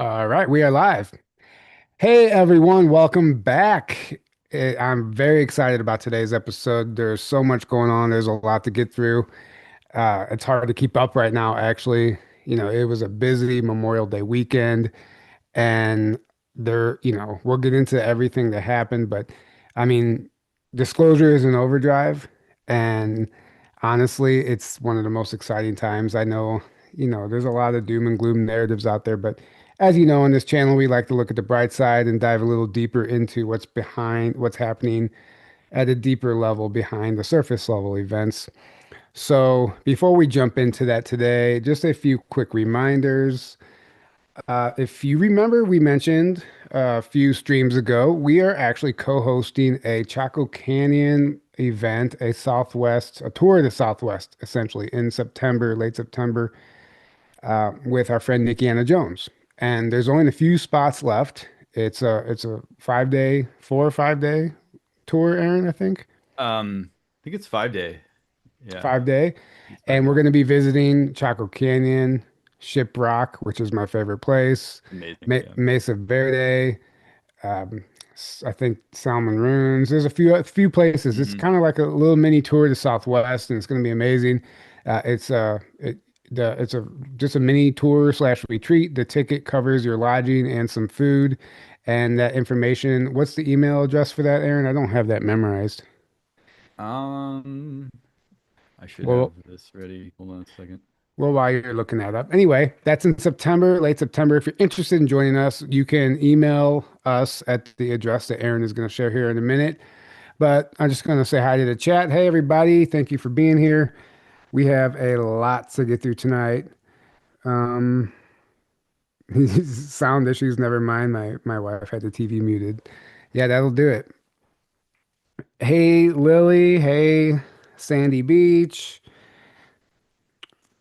All right, we are live. Hey everyone, welcome back. I'm very excited about today's episode. There's so much going on. There's a lot to get through. It's hard to keep up right now, actually. It was a busy Memorial Day weekend, and we'll get into everything that happened, but I mean, disclosure is an overdrive, and honestly, it's one of the most exciting times. I know, there's a lot of doom and gloom narratives out there, but as you know, on this channel, we like to look at the bright side and dive a little deeper into what's happening at a deeper level behind the surface level events. So, before we jump into that today, just a few quick reminders. If you remember, we mentioned a few streams ago, we are actually co-hosting a Chaco Canyon event, a tour of the Southwest, essentially, in September, late September, with our friend Nikki Anna Jones. And there's only a few spots left. It's a 5 day, 4 or 5 day tour, Aaron, I think. I think it's 5 day. Yeah, 5 day. it's five And we're day. going to be visiting Chaco Canyon, Shiprock, which is my favorite place, Amazing. Yeah. Mesa Verde, um, I think Salmon Ruins. There's a few places. It's hmm kind of like a little mini tour of the Southwest, and it's going to be amazing. It's it the it's a just a mini tour slash retreat. The ticket covers your lodging and some food, and that information. What's the email address for that, Aaron? I don't have that memorized. Um, I should have Well, this ready. Hold on a second. Well, while you're looking that up. Anyway, that's in September, late September. If you're interested in joining us, you can email us at the address that Aaron is going to share here in a minute. But I'm just going to say hi to the chat. Hey, everybody. Thank you for being here. We have a lot to get through tonight. Um, sound issues, never mind. My wife had the TV muted. Yeah, that'll do it. Hey, Lily. Hey, Sandy Beach.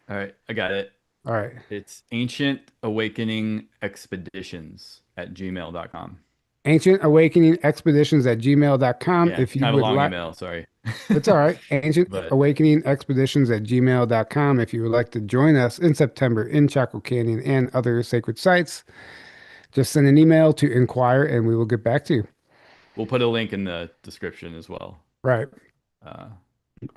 All right, I got it. All right. It's Ancient Awakening Expeditions at gmail.com. Ancient Awakening Expeditions at gmail.com. Yeah, If you kind of a would long like, email. Sorry, it's all right. Ancient but Awakening Expeditions at gmail.com. If you would like to join us in September in Chaco Canyon and other sacred sites, just send an email to inquire and we will get back to you. we'll put a link in the description as well. Right. Uh,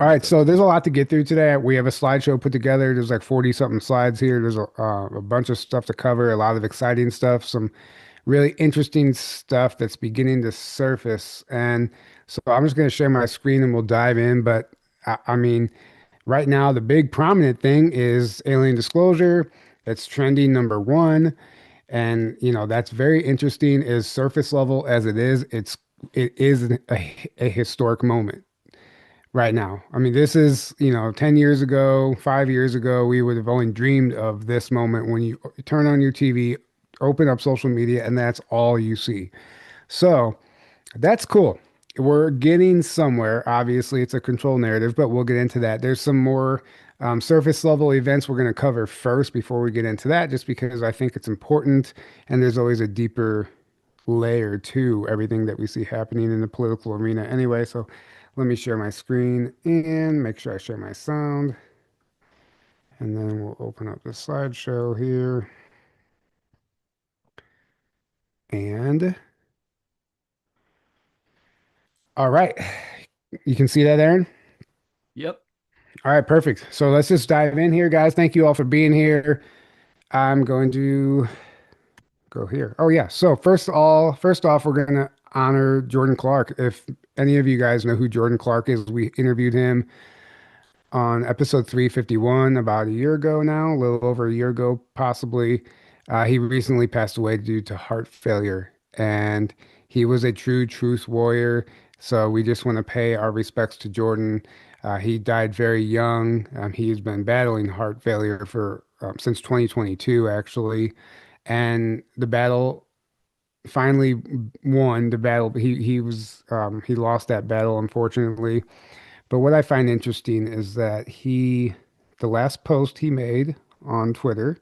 All right. but So there's a lot to get through today. We have a slideshow put together. There's like 40 something slides here. There's a bunch of stuff to cover, a lot of exciting stuff, some really interesting stuff that's beginning to surface. And so I'm just going to share my screen and we'll dive in. But I mean, right now, the big prominent thing is alien disclosure. It's trending number one. And, that's very interesting is surface level as it is a historic moment right now. I mean, this is, 10 years ago, 5 years ago, we would have only dreamed of this moment when you turn on your TV, open up social media, and that's all you see. So that's cool. We're getting somewhere. Obviously, it's a control narrative, but we'll get into that. There's some more surface level events we're going to cover first before we get into that, just because I think it's important. And there's always a deeper layer to everything that we see happening in the political arena anyway. So let me share my screen and make sure I share my sound. And then we'll open up the slideshow here. And all right. You can see that, Aaron? yep. All right, perfect. So let's just dive in here, guys. Thank you all for being here. I'm going to go here. Oh yeah. So first off, we're going to honor Jordan Clark. If any of you guys know who Jordan Clark is, we interviewed him on episode 351 about a year ago now, a little over a year ago, possibly. He recently passed away due to heart failure, and he was a true truth warrior. So we just want to pay our respects to Jordan. He died very young. He's been battling heart failure for since 2022, actually, and the battle finally won. The battle he lost that battle, unfortunately, but what I find interesting is that the last post he made on Twitter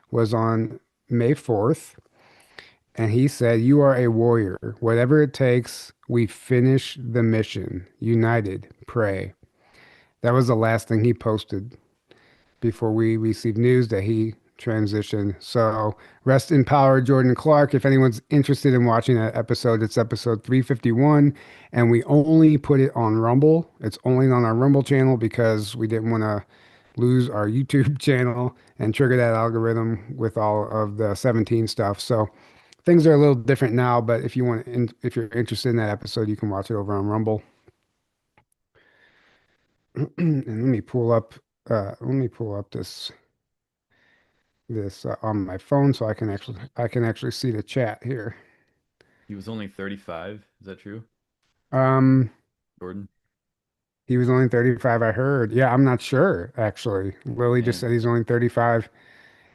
was on May 4th, and he said, "You are a warrior. Whatever it takes, we finish the mission. United, pray." That was the last thing he posted before we received news that he transition. So rest in power, Jordan Clark. If anyone's interested in watching that episode, it's episode 351, and we only put it on Rumble. It's only on our Rumble channel because we didn't want to lose our YouTube channel and trigger that algorithm with all of the 17 stuff. So things are a little different now, but if you're interested in that episode, you can watch it over on Rumble. And let me pull up this on my phone so I can actually see the chat here. He was only 35. Is that true, Um, Jordan? he was only 35, I heard. Yeah, I'm not sure actually. Lily just Man, said he's only 35.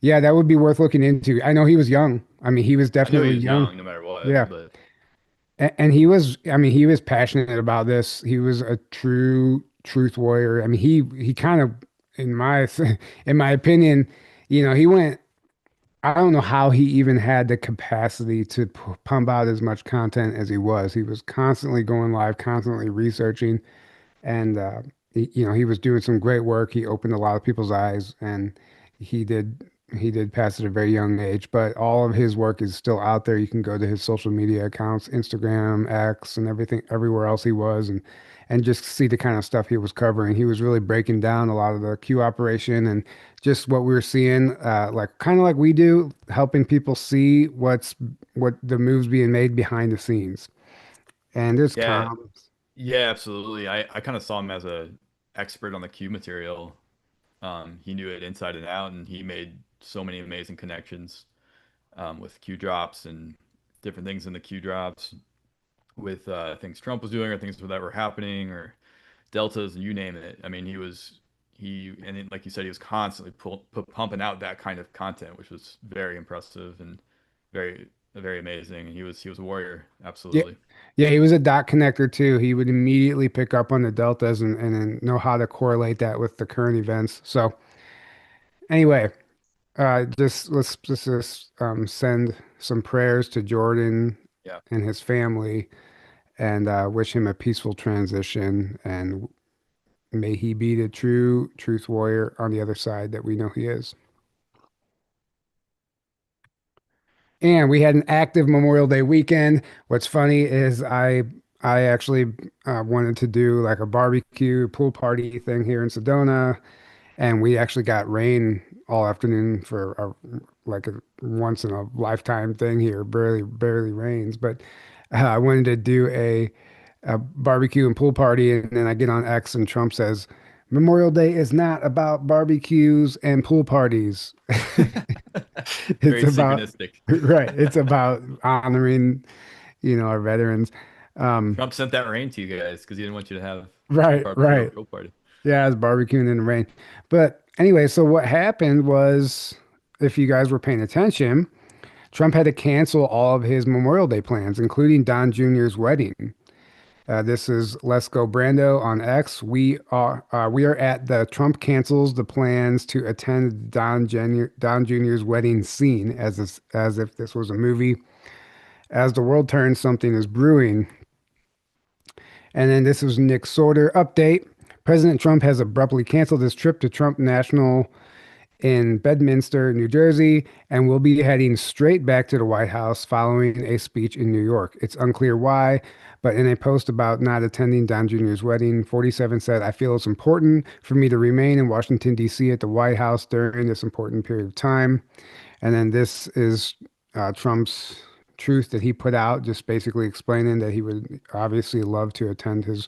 Yeah, that would be worth looking into. I know he was young. I mean, he was I knew he definitely was young. young no matter what, Yeah. but And he was, I mean, he was passionate about this. He was a true truth warrior. I mean, he kind of, in my in my opinion, he went. I don't know how he even had the capacity to pump out as much content as he was. He was constantly going live, constantly researching, and he was doing some great work. He opened a lot of people's eyes, and he did he did pass at a very young age. But all of his work is still out there. You can go to his social media accounts, Instagram, X, and everything, everywhere else he was, and just see the kind of stuff he was covering. He was really breaking down a lot of the Q operation and just what we were seeing, like kind of like we do, helping people see what the moves being made behind the scenes. And there's yeah, comms. yeah, absolutely. I kind of saw him as a expert on the Q material. He knew it inside and out, and he made so many amazing connections with Q drops and different things in the Q drops with things Trump was doing or things that were happening or deltas and you name it. I mean, like you said, he was constantly pumping out that kind of content, which was very impressive and very very amazing. And he was a warrior, Yeah. absolutely. Yeah, he was a dot connector too. He would immediately pick up on the deltas and then know how to correlate that with the current events. So anyway, just let's just send some prayers to Jordan Yeah. and his family and wish him a peaceful transition. And may he be the true truth warrior on the other side that we know he is. And we had an active Memorial Day weekend. What's funny is I actually wanted to do like a barbecue pool party thing here in Sedona, and we actually got rain all afternoon for like a once in a lifetime thing here. Barely rains, but I wanted to do a barbecue and pool party, and then I get on X and Trump says Memorial Day is not about barbecues and pool parties. It's Very about synchronistic. right. It's about honoring, our veterans. Um, Trump sent that rain to you guys because he didn't want you to have a right, barbecue or right. pool party. Yeah, I was barbecuing in the rain. But anyway, so what happened was, if you guys were paying attention, Trump had to cancel all of his Memorial Day plans, including Don Jr.'s wedding. This is Let's Go Brando on X. We are at the Trump cancels the plans to attend Don Jr.'s wedding scene as if this was a movie. As the world turns, something is brewing. And then this was Nick Sorter update. President Trump has abruptly canceled his trip to Trump National in Bedminster, New Jersey, and will be heading straight back to the White House following a speech in New York. It's unclear why, but in a post about not attending Don Jr.'s wedding, 47 said, I feel it's important for me to remain in Washington, D.C. at the White House during this important period of time. And then this is Trump's truth that he put out, just basically explaining that he would obviously love to attend his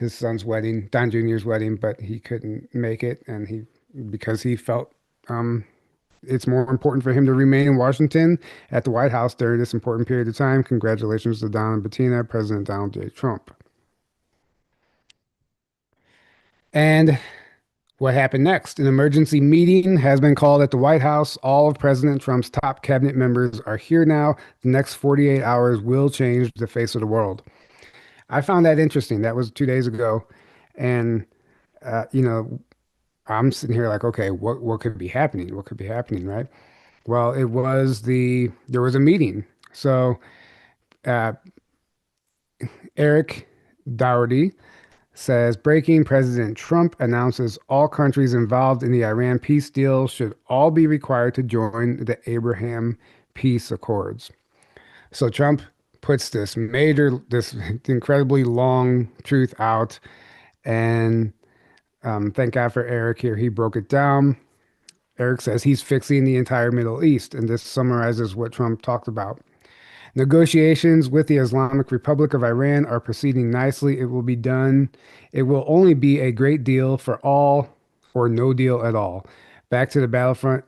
son's wedding, Don Jr.'s wedding, but he couldn't make it, and he because he felt um, it's more important for him to remain in Washington at the White House during this important period of time. Congratulations to Don and Bettina, President Donald J. Trump. And what happened next? An emergency meeting has been called at the White House. All of President Trump's top cabinet members are here now. The next 48 hours will change the face of the world. I found that interesting. That was 2 days ago. And, uh, you know, I'm sitting here like, okay, what could be happening? What could be happening, right? Well, there was a meeting. So, uh, Eric Dougherty says breaking President Trump announces all countries involved in the Iran peace deal should all be required to join the Abraham peace accords. So Trump puts this incredibly long truth out, and thank God for Eric here. He broke it down. Eric says he's fixing the entire Middle East, and this summarizes what Trump talked about. Negotiations with the Islamic Republic of Iran are proceeding nicely. It will be done. It will only be a great deal for all or no deal at all. Back to the battlefront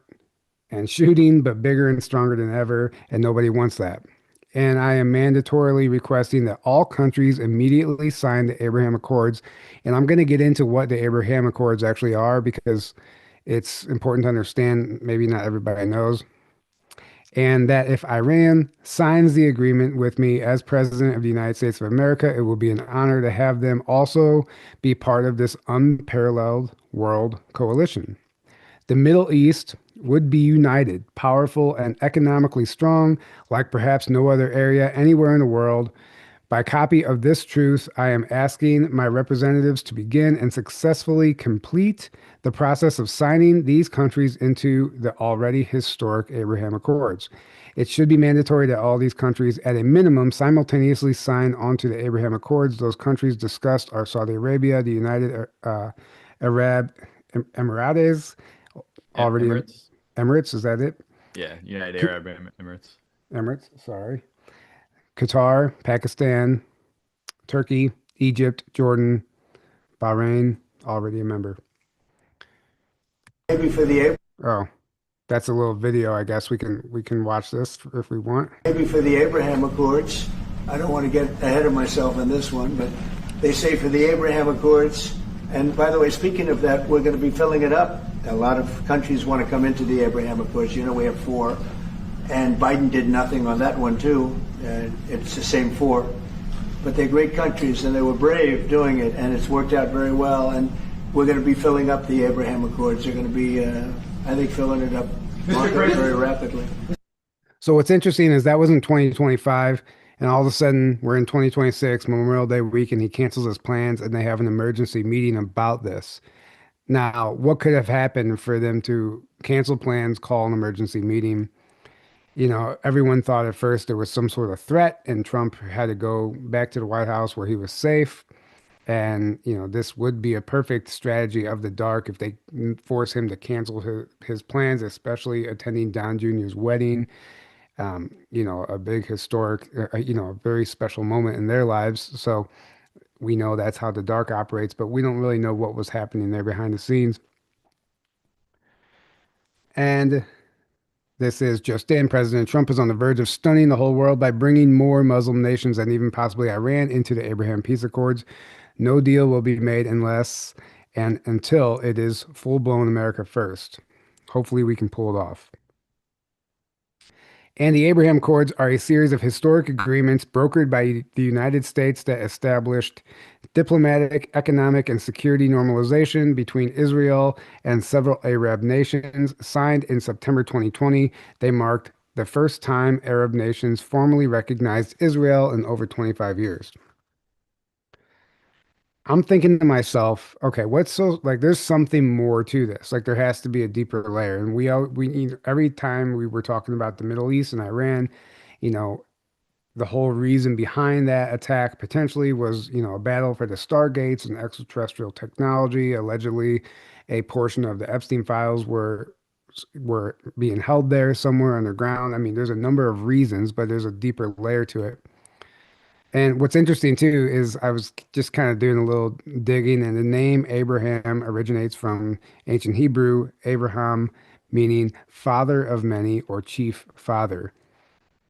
and shooting, but bigger and stronger than ever, and nobody wants that. And I am mandatorily requesting that all countries immediately sign the Abraham Accords. And I'm going to get into what the Abraham Accords actually are because it's important to understand. Maybe not everybody knows. And that if Iran signs the agreement with me as President of the United States of America, it will be an honor to have them also be part of this unparalleled world coalition. The Middle East would be united, powerful, and economically strong, like perhaps no other area anywhere in the world. By copy of this truth, I am asking my representatives to begin and successfully complete the process of signing these countries into the already historic Abraham Accords. It should be mandatory that all these countries, at a minimum, simultaneously sign onto the Abraham Accords. Those countries discussed are Saudi Arabia, the United Arab Emirates, already Emirates. Emirates, is that it? Yeah, United Arab Emirates. Emirates, sorry. Qatar, Pakistan, Turkey, Egypt, Jordan, Bahrain, already a member. Maybe for the Oh, that's a little video. I guess we can watch this if we want. maybe for the Abraham Accords. I don't want to get ahead of myself in this one, but they say for the Abraham Accords. And by the way, speaking of that, we're going to be filling it up. A lot of countries want to come into the Abraham Accords. You know, we have four, and Biden did nothing on that one too. It's the same four, but they're great countries, and they were brave doing it, and it's worked out very well. And we're going to be filling up the Abraham Accords. They're going to be, I think, filling it up very rapidly. So what's interesting is that was in 2025, and all of a sudden we're in 2026, Memorial Day week, and he cancels his plans, and they have an emergency meeting about this. Now, what could have happened for them to cancel plans, call an emergency meeting? You know, everyone thought at first there was some sort of threat, and Trump had to go back to the White House where he was safe. And, you know, this would be a perfect strategy of the dark if they force him to cancel his plans, especially attending Don Jr.'s wedding. You know, a big historic, you know, a very special moment in their lives. So we know that's how the dark operates, but we don't really know what was happening there behind the scenes. And this is just in. President Trump is on the verge of stunning the whole world by bringing more Muslim nations and even possibly Iran into the Abraham Peace Accords. No deal will be made unless and until it is full-blown America first. Hopefully, we can pull it off. And the Abraham Accords are a series of historic agreements brokered by the United States that established diplomatic, economic, and security normalization between Israel and several Arab nations. Signed in September 2020, they marked the first time Arab nations formally recognized Israel in over 25 years. I'm thinking to myself, okay, what's so like there's something more to this. Like there has to be a deeper layer. And we need every time we were talking about the Middle East and Iran, you know, the whole reason behind that attack potentially was, you know, a battle for the Stargates and extraterrestrial technology. Allegedly, a portion of the Epstein files were being held there somewhere underground. I mean, there's a number of reasons, but there's a deeper layer to it. And what's interesting too is I was just kind of doing a little digging, and the name Abraham originates from ancient Hebrew, Abraham, meaning father of many or chief father,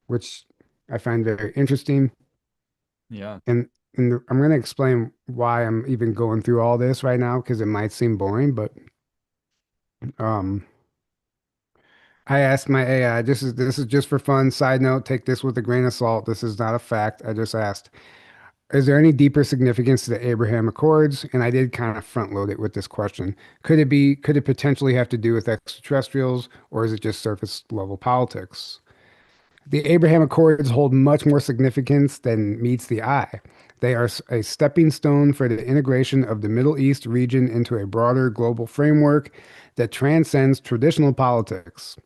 which I find very interesting. Yeah. And I'm going to explain why I'm even going through all this right now because it might seem boring, but um, I asked my AI, this is just for fun. Side note, take this with a grain of salt. This is not a fact. I just asked. Is there any deeper significance to the Abraham Accords? And I did kind of front load it with this question. Could it potentially have to do with extraterrestrials, or is it just surface level politics? The Abraham Accords hold much more significance than meets the eye. They are a stepping stone for the integration of the Middle East region into a broader global framework that transcends traditional politics,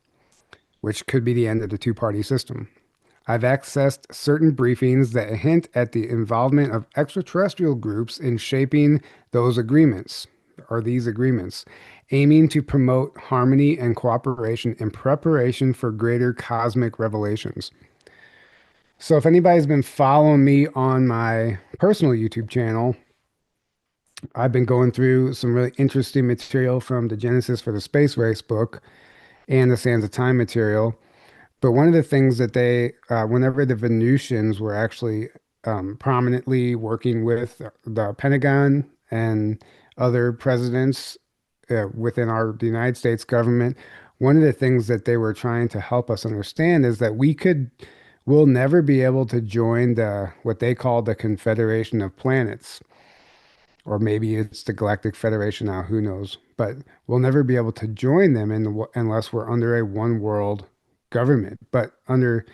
which could be the end of the two-party system. I've accessed certain briefings that hint at the involvement of extraterrestrial groups in shaping those agreements or these agreements, aiming to promote harmony and cooperation in preparation for greater cosmic revelations. So, if anybody's been following me on my personal YouTube channel, I've been going through some really interesting material from the Genesis for the Space Race book and the Sands of Time material. But one of the things that whenever the Venusians were actually prominently working with the Pentagon and other presidents within the United States government, one of the things that they were trying to help us understand is that we'll never be able to join what they call the Confederation of Planets, or maybe it's the Galactic Federation now, who knows? But we'll never be able to join them unless we're under a one world government, but under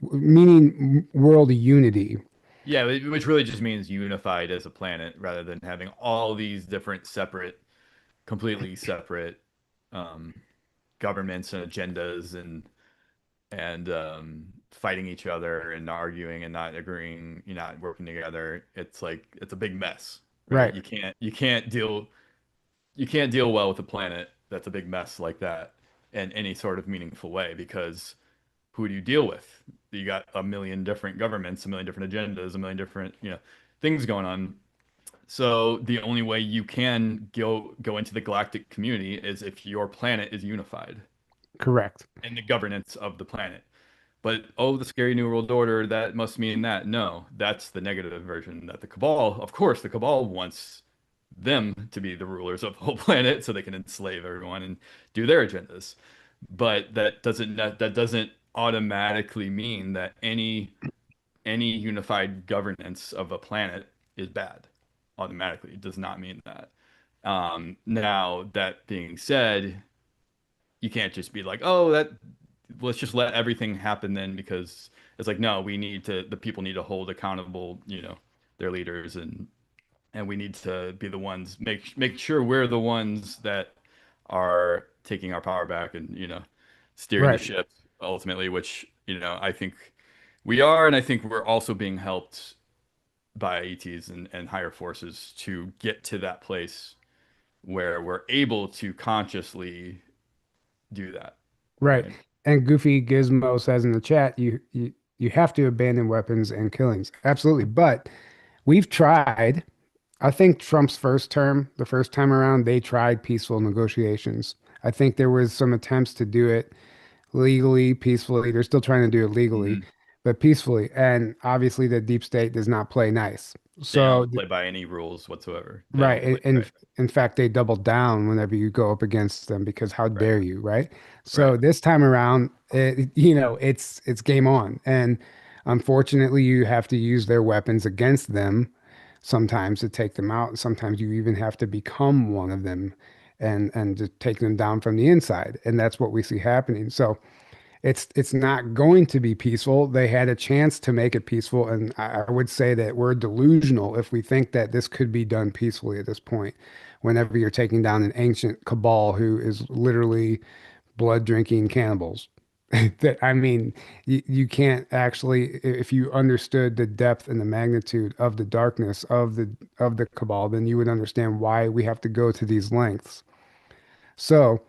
meaning world unity. Yeah, which really just means unified as a planet rather than having all these different separate, completely separate um, governments and agendas and fighting each other and arguing and not agreeing, not working together. It's like it's a big mess, right? Right, You can't deal well with a planet that's a big mess like that in any sort of meaningful way because who do you deal with? You got a million different governments, a million different agendas, a million different, things going on. So the only way you can go into the galactic community is if your planet is unified correct. in the governance of the planet. But oh, the scary New World Order, that must mean that. No, that's the negative version. That the Cabal, of course, the Cabal wants them to be the rulers of the whole planet so they can enslave everyone and do their agendas. But that doesn't automatically mean that any unified governance of a planet is bad. Automatically, it does not mean that. Now, that being said, you can't just be like, oh, that let's just let everything happen then because it's like, no, the people need to hold accountable, their leaders and we need to be the ones make sure we're the ones that are taking our power back and steering the Right, ship ultimately, which I think we are, and I think we're also being helped by ETs and higher forces to get to that place where we're able to consciously do that, right. right? And Goofy Gizmo says in the chat, you have to abandon weapons and killings. Absolutely. But we've tried. I think Trump's first term, the first time around, they tried peaceful negotiations. I think there was some attempts to do it legally, peacefully. They're still trying to do it legally, Mhm. but peacefully. And obviously, the deep state does not play nice. They So, don't play by any rules whatsoever. They right. don't play right, In fact, they double down whenever you go up against them because how right, dare you, right? right. So this time around, it's game on. And unfortunately, you have to use their weapons against them sometimes to take them out. Sometimes you even have to become one of them and to take them down from the inside. And that's what we see happening. So it's not going to be peaceful. They had a chance to make it peaceful, and I would say that we're delusional if we think that this could be done peacefully at this point. Whenever you're taking down an ancient cabal who is literally blood drinking cannibals. That I mean, you can't actually, if you understood the depth and the magnitude of the darkness of the cabal, then you would understand why we have to go to these lengths. So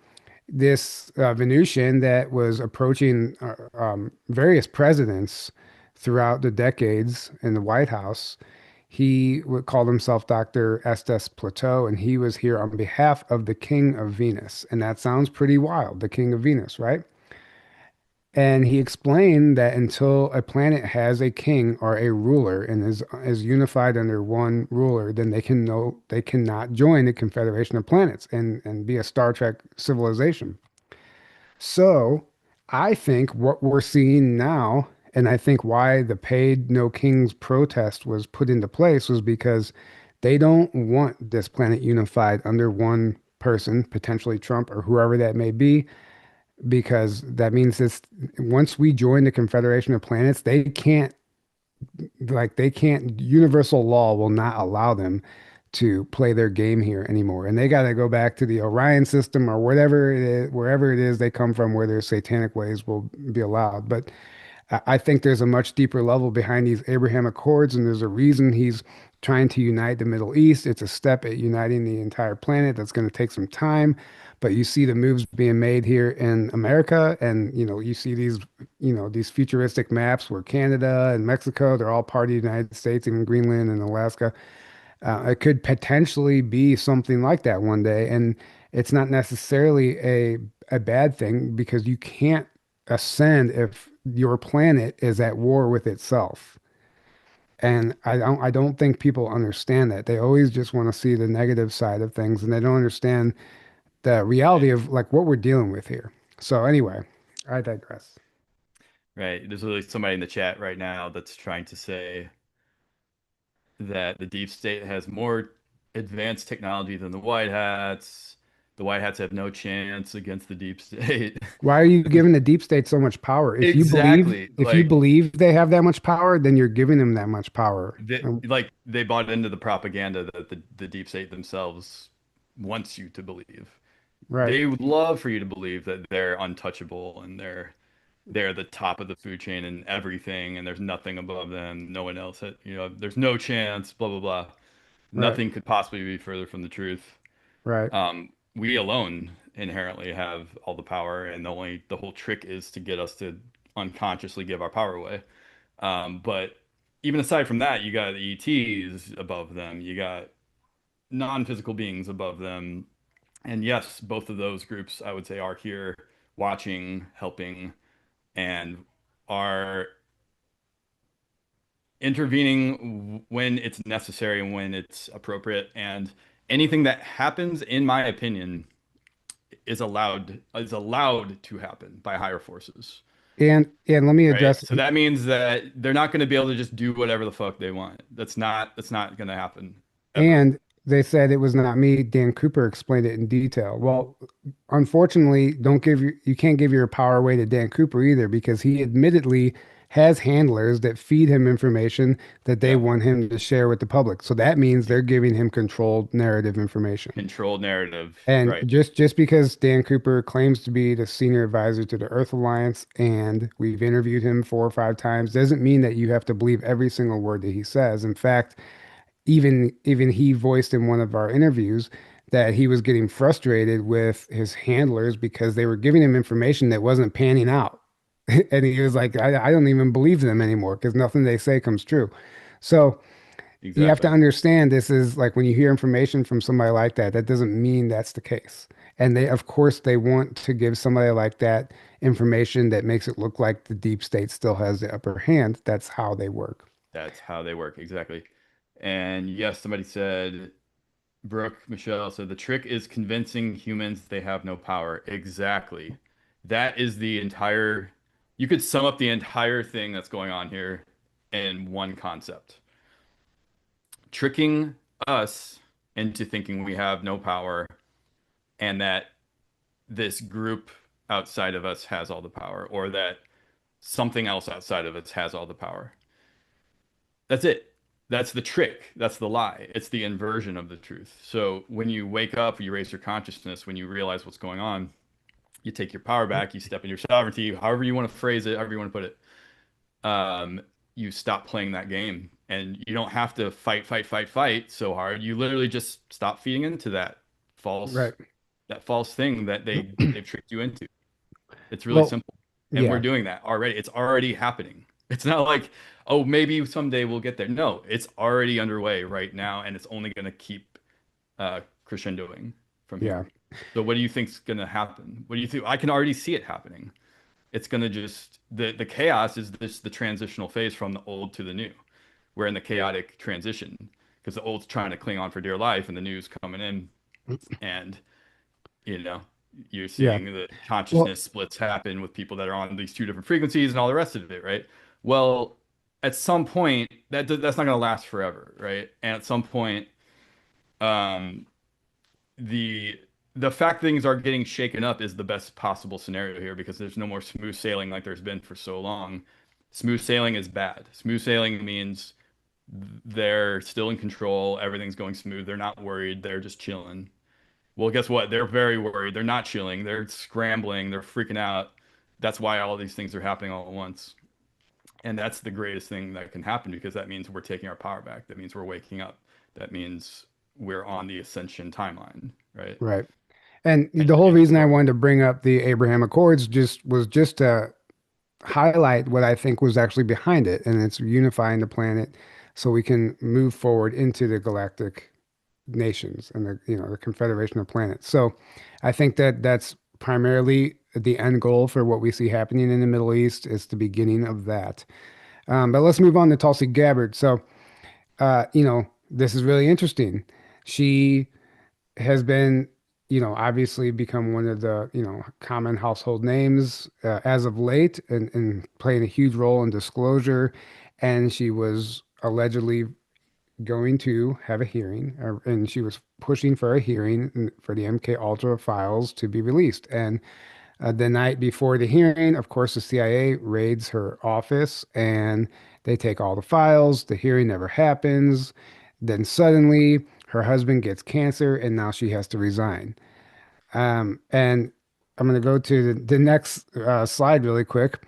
this Venusian that was approaching various presidents throughout the decades in the White House. He would call himself Dr. Estes Plateau, and he was here on behalf of the King of Venus. And that sounds pretty wild, the King of Venus, right? And he explained that until a planet has a king or a ruler and is unified under one ruler, then they cannot join the Confederation of Planets and be a Star Trek civilization. So I think what we're seeing now, and I think why the paid no kings protest was put into place was because they don't want this planet unified under one person, potentially Trump or whoever that may be, because that means this once we join the Confederation of Planets, they can't like they can't, universal law will not allow them to play their game here anymore. And they got to go back to the Orion system or whatever it is, wherever it is they come from, where their satanic ways will be allowed. But I think there's a much deeper level behind these Abraham Accords, and there's a reason he's trying to unite the Middle East. It's a step at uniting the entire planet that's going to take some time. But you see the moves being made here in America, and you see these futuristic maps where Canada and Mexico, they're all part of the United States, even Greenland and Alaska. It could potentially be something like that one day, and it's not necessarily a bad thing because you can't ascend if your planet is at war with itself. And I don't think people understand that. They always just want to see the negative side of things, and they don't understand the reality Right. of like what we're dealing with here. So anyway, I digress. Right. There's literally somebody in the chat right now that's trying to say that the deep state has more advanced technology than the white hats. The white hats have no chance against the deep state. Why are you giving the deep state so much power? If you believe Exactly. if you Like believe they have that much power, then you're giving them that much power. they bought into the propaganda that the deep state themselves wants you to believe. Right, They would love for you to believe that they're untouchable and they're the top of the food chain and everything, and there's nothing above them. No one else, there's no chance. Blah blah blah. right, Nothing could possibly be further from the truth. right. We alone inherently have all the power, and the whole trick is to get us to unconsciously give our power away. But even aside from that, you got the ETs above them, you got non-physical beings above them, and yes, both of those groups I would say are here watching, helping, and are intervening when it's necessary and when it's appropriate. And anything that happens, in my opinion, is allowed to happen by higher forces, And let me right? address So that means that they're not going to be able to just do whatever the fuck they want. That's not going to happen ever. and they said it was not me. Dan Cooper explained it in detail. Well, unfortunately, don't give you can't give your power away to Dan Cooper either because he admittedly has handlers that feed him information that they Yeah. want him to share with the public. So that means they're giving him controlled narrative information. Controlled narrative, And right? just because Dan Cooper claims to be the senior advisor to the Earth Alliance and we've interviewed him 4 or 5 times doesn't mean that you have to believe every single word that he says. In fact, even he voiced in one of our interviews that he was getting frustrated with his handlers because they were giving him information that wasn't panning out. And he was like, I don't even believe them anymore because nothing they say comes true. So you have to Exactly. understand this is like when you hear information from somebody like that, that doesn't mean that's the case. And they, of course, they want to give somebody like that information that makes it look like the deep state still has the upper hand. That's how they work. That's how they work, exactly. And yes, somebody said, Brooke Michelle said, the trick is convincing humans they have no power. Exactly. That is the entire, you could sum up the entire thing that's going on here in one concept. Tricking us into thinking we have no power and that this group outside of us has all the power, or that something else outside of us has all the power. That's it. That's the trick. That's the lie. It's the inversion of the truth. So when you wake up, you raise your consciousness, when you realize what's going on, you take your power back, you step in your sovereignty, however you want to phrase it, however you want to put it. You stop playing that game, and you don't have to fight so hard. You literally just stop feeding into Right. false that false thing that they've tricked you into. It's really Well, simple. And we're yeah, doing that already. It's already happening. It's not like, oh, maybe someday we'll get there. No, it's already underway right now, and it's only going to keep crescendoing from yeah, here. So what do you think's going to happen? What do you think? I can already see it happening. It's going to just the chaos is this the transitional phase from the old to the new. We're in the chaotic transition because the old's trying to cling on for dear life, and the new's coming in, and you know, you're yeah. seeing the Well, consciousness splits happen with people that are on these two different frequencies and all the rest of it, right? Well, at some point, that's not going to last forever, right? And at some point, um, the the fact things are getting shaken up is the best possible scenario here because there's no more smooth sailing like there's been for so long. Smooth sailing is bad. Smooth sailing means they're still in control, everything's going smooth, they're not worried, they're just chilling. Well, guess what? They're very worried. They're not chilling. They're scrambling. They're freaking out. That's why all these things are happening all at once. And that's the greatest thing that can happen because that means we're taking our power back. That means we're waking up. That means we're on the ascension timeline, right? Right. And And the whole change the reason I world. wanted to bring up the Abraham Accords just to highlight what I think was actually behind it, and it's unifying the planet so we can move forward into the galactic nations and the Confederation of Planets. So I think that that's primarily the end goal for what we see happening in the Middle East is the beginning of that. But let's move on to Tulsi Gabbard. So this is really interesting. She has been, obviously become one of the, common household names as of late and playing a huge role in disclosure. And she was allegedly going to have a hearing, and she was pushing for a hearing for the MK Ultra files to be released. And the night before the hearing, of course, the CIA raids her office and they take all the files. The hearing never happens. Then suddenly, her husband gets cancer, and now she has to resign. And I'm going to go to the next slide really quick.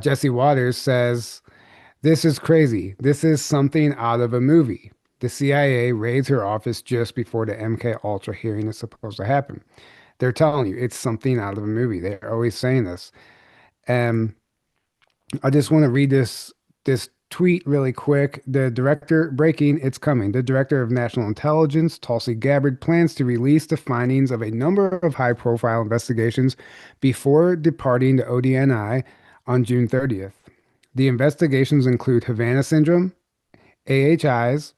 Jesse Waters says, "This is crazy. This is something out of a movie. The CIA raids her office just before the MK Ultra hearing is supposed to happen. They're telling you it's something out of a movie. They're always saying this." And I just want to read this tweet really quick. The director breaking, it's coming. The director of national intelligence, Tulsi Gabbard, plans to release the findings of a number of high-profile investigations before departing the ODNI on June 30th. The investigations include Havana syndrome, AHIs,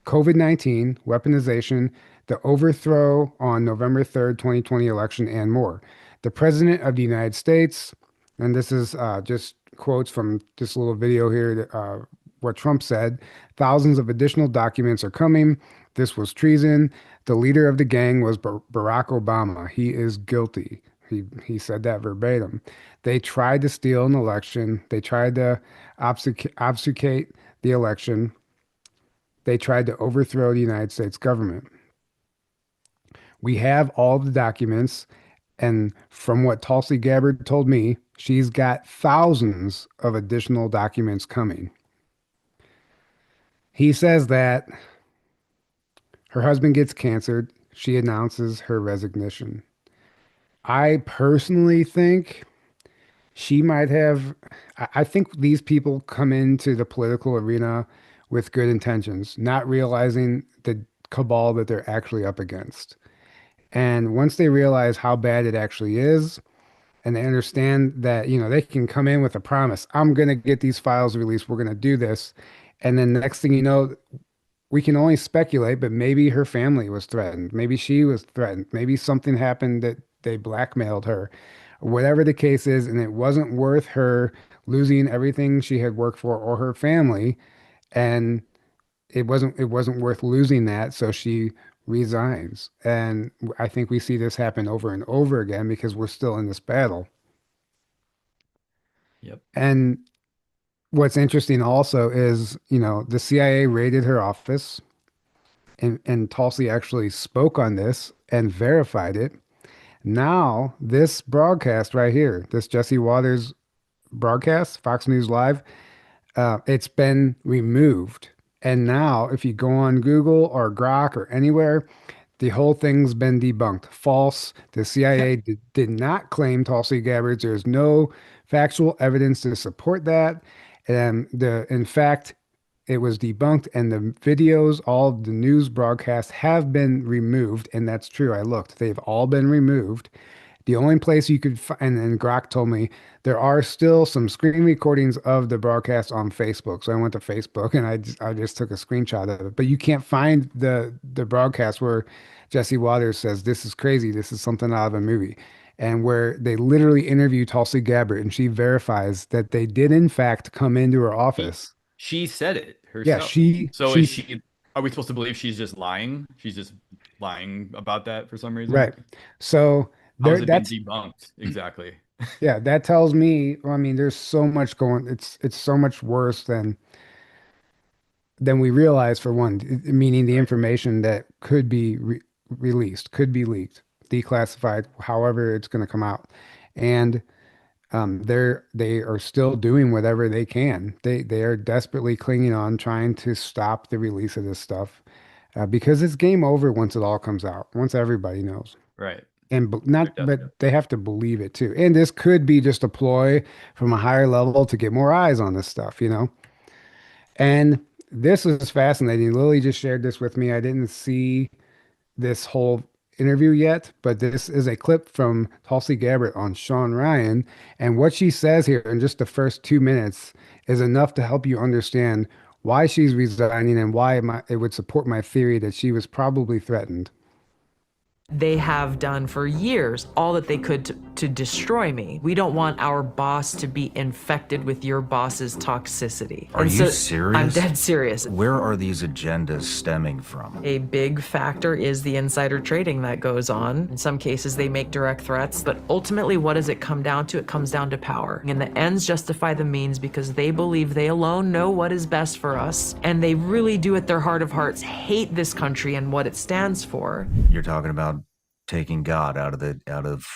COVID-19, weaponization, the overthrow on November 3rd, 2020 election, and more. The President of the United States, and this is just quotes from this little video here, what Trump said, thousands of additional documents are coming. This was treason. The leader of the gang was Barack Obama. He is guilty. He said that verbatim. They tried to steal an election. They tried to obfuscate the election. They tried to overthrow the United States government. We have all the documents, and from what Tulsi Gabbard told me, she's got thousands of additional documents coming. He says that her husband gets cancer. She announces her resignation. I personally think she might have, I think these people come into the political arena with good intentions, not realizing the cabal that they're actually up against. And once they realize how bad it actually is, and they understand that, they can come in with a promise, I'm going to get these files released, we're going to do this. And then the next thing you know, we can only speculate, but maybe her family was threatened. Maybe she was threatened. Maybe something happened that they blackmailed her. Whatever the case is, and it wasn't worth her losing everything she had worked for or her family. And it wasn't worth losing that, so she resigns. And I think we see this happen over and over again because we're still in this battle. Yep. And what's interesting also is, the CIA raided her office, and Tulsi actually spoke on this and verified it. Now, this broadcast right here, this Jesse Waters broadcast, Fox News Live, it's been removed. And now, if you go on Google or Grok or anywhere, the whole thing's been debunked. False. The CIA did not claim Tulsi Gabbard. There's no factual evidence to support that. And in fact, it was debunked, and the videos, all of the news broadcasts have been removed. And that's true. I looked, they've all been removed. The only place you could find, and Grok told me there are still some screen recordings of the broadcast on Facebook. So I went to Facebook and I just took a screenshot of it. But you can't find the broadcast where Jesse Waters says this is crazy, this is something out of a movie, and where they literally interview Tulsi Gabbard and she verifies that they did in fact come into her She, office. she said it Yeah, herself. she So is she's she, are we supposed to believe she's just lying? She's just lying about that for some reason? right. So How there has it been that's debunked? Exactly. Yeah, that tells me, well, I mean, there's so much going, it's so much worse than we realize for one, meaning the Right. information that could be released, could be leaked, declassified, however it's going to come out. And they are still doing whatever they can. They are desperately clinging on, trying to stop the release of this stuff because it's game over once it all comes out, once everybody knows. Right. And They're not, but desperate. they have to believe it too. And this could be just a ploy from a higher level to get more eyes on this stuff, you know? And this is fascinating. Lily just shared this with me. I didn't see this whole interview yet, but this is a clip from Tulsi Gabbard on Sean Ryan. And what she says here in just the first 2 minutes is enough to help you understand why she's resigning and why it would support my theory that she was probably threatened. They have done for years all that they could to destroy me. We don't want our boss to be infected with your boss's toxicity. Are And you so serious? I'm dead serious. Where are these agendas stemming from? A big factor is the insider trading that goes on. In some cases, they make direct threats, but ultimately, what does it come down to? It comes down to power. And the ends justify the means because they believe they alone know what is best for us. And they really do, at their heart of hearts, hate this country and what it stands for. You're talking about taking God out of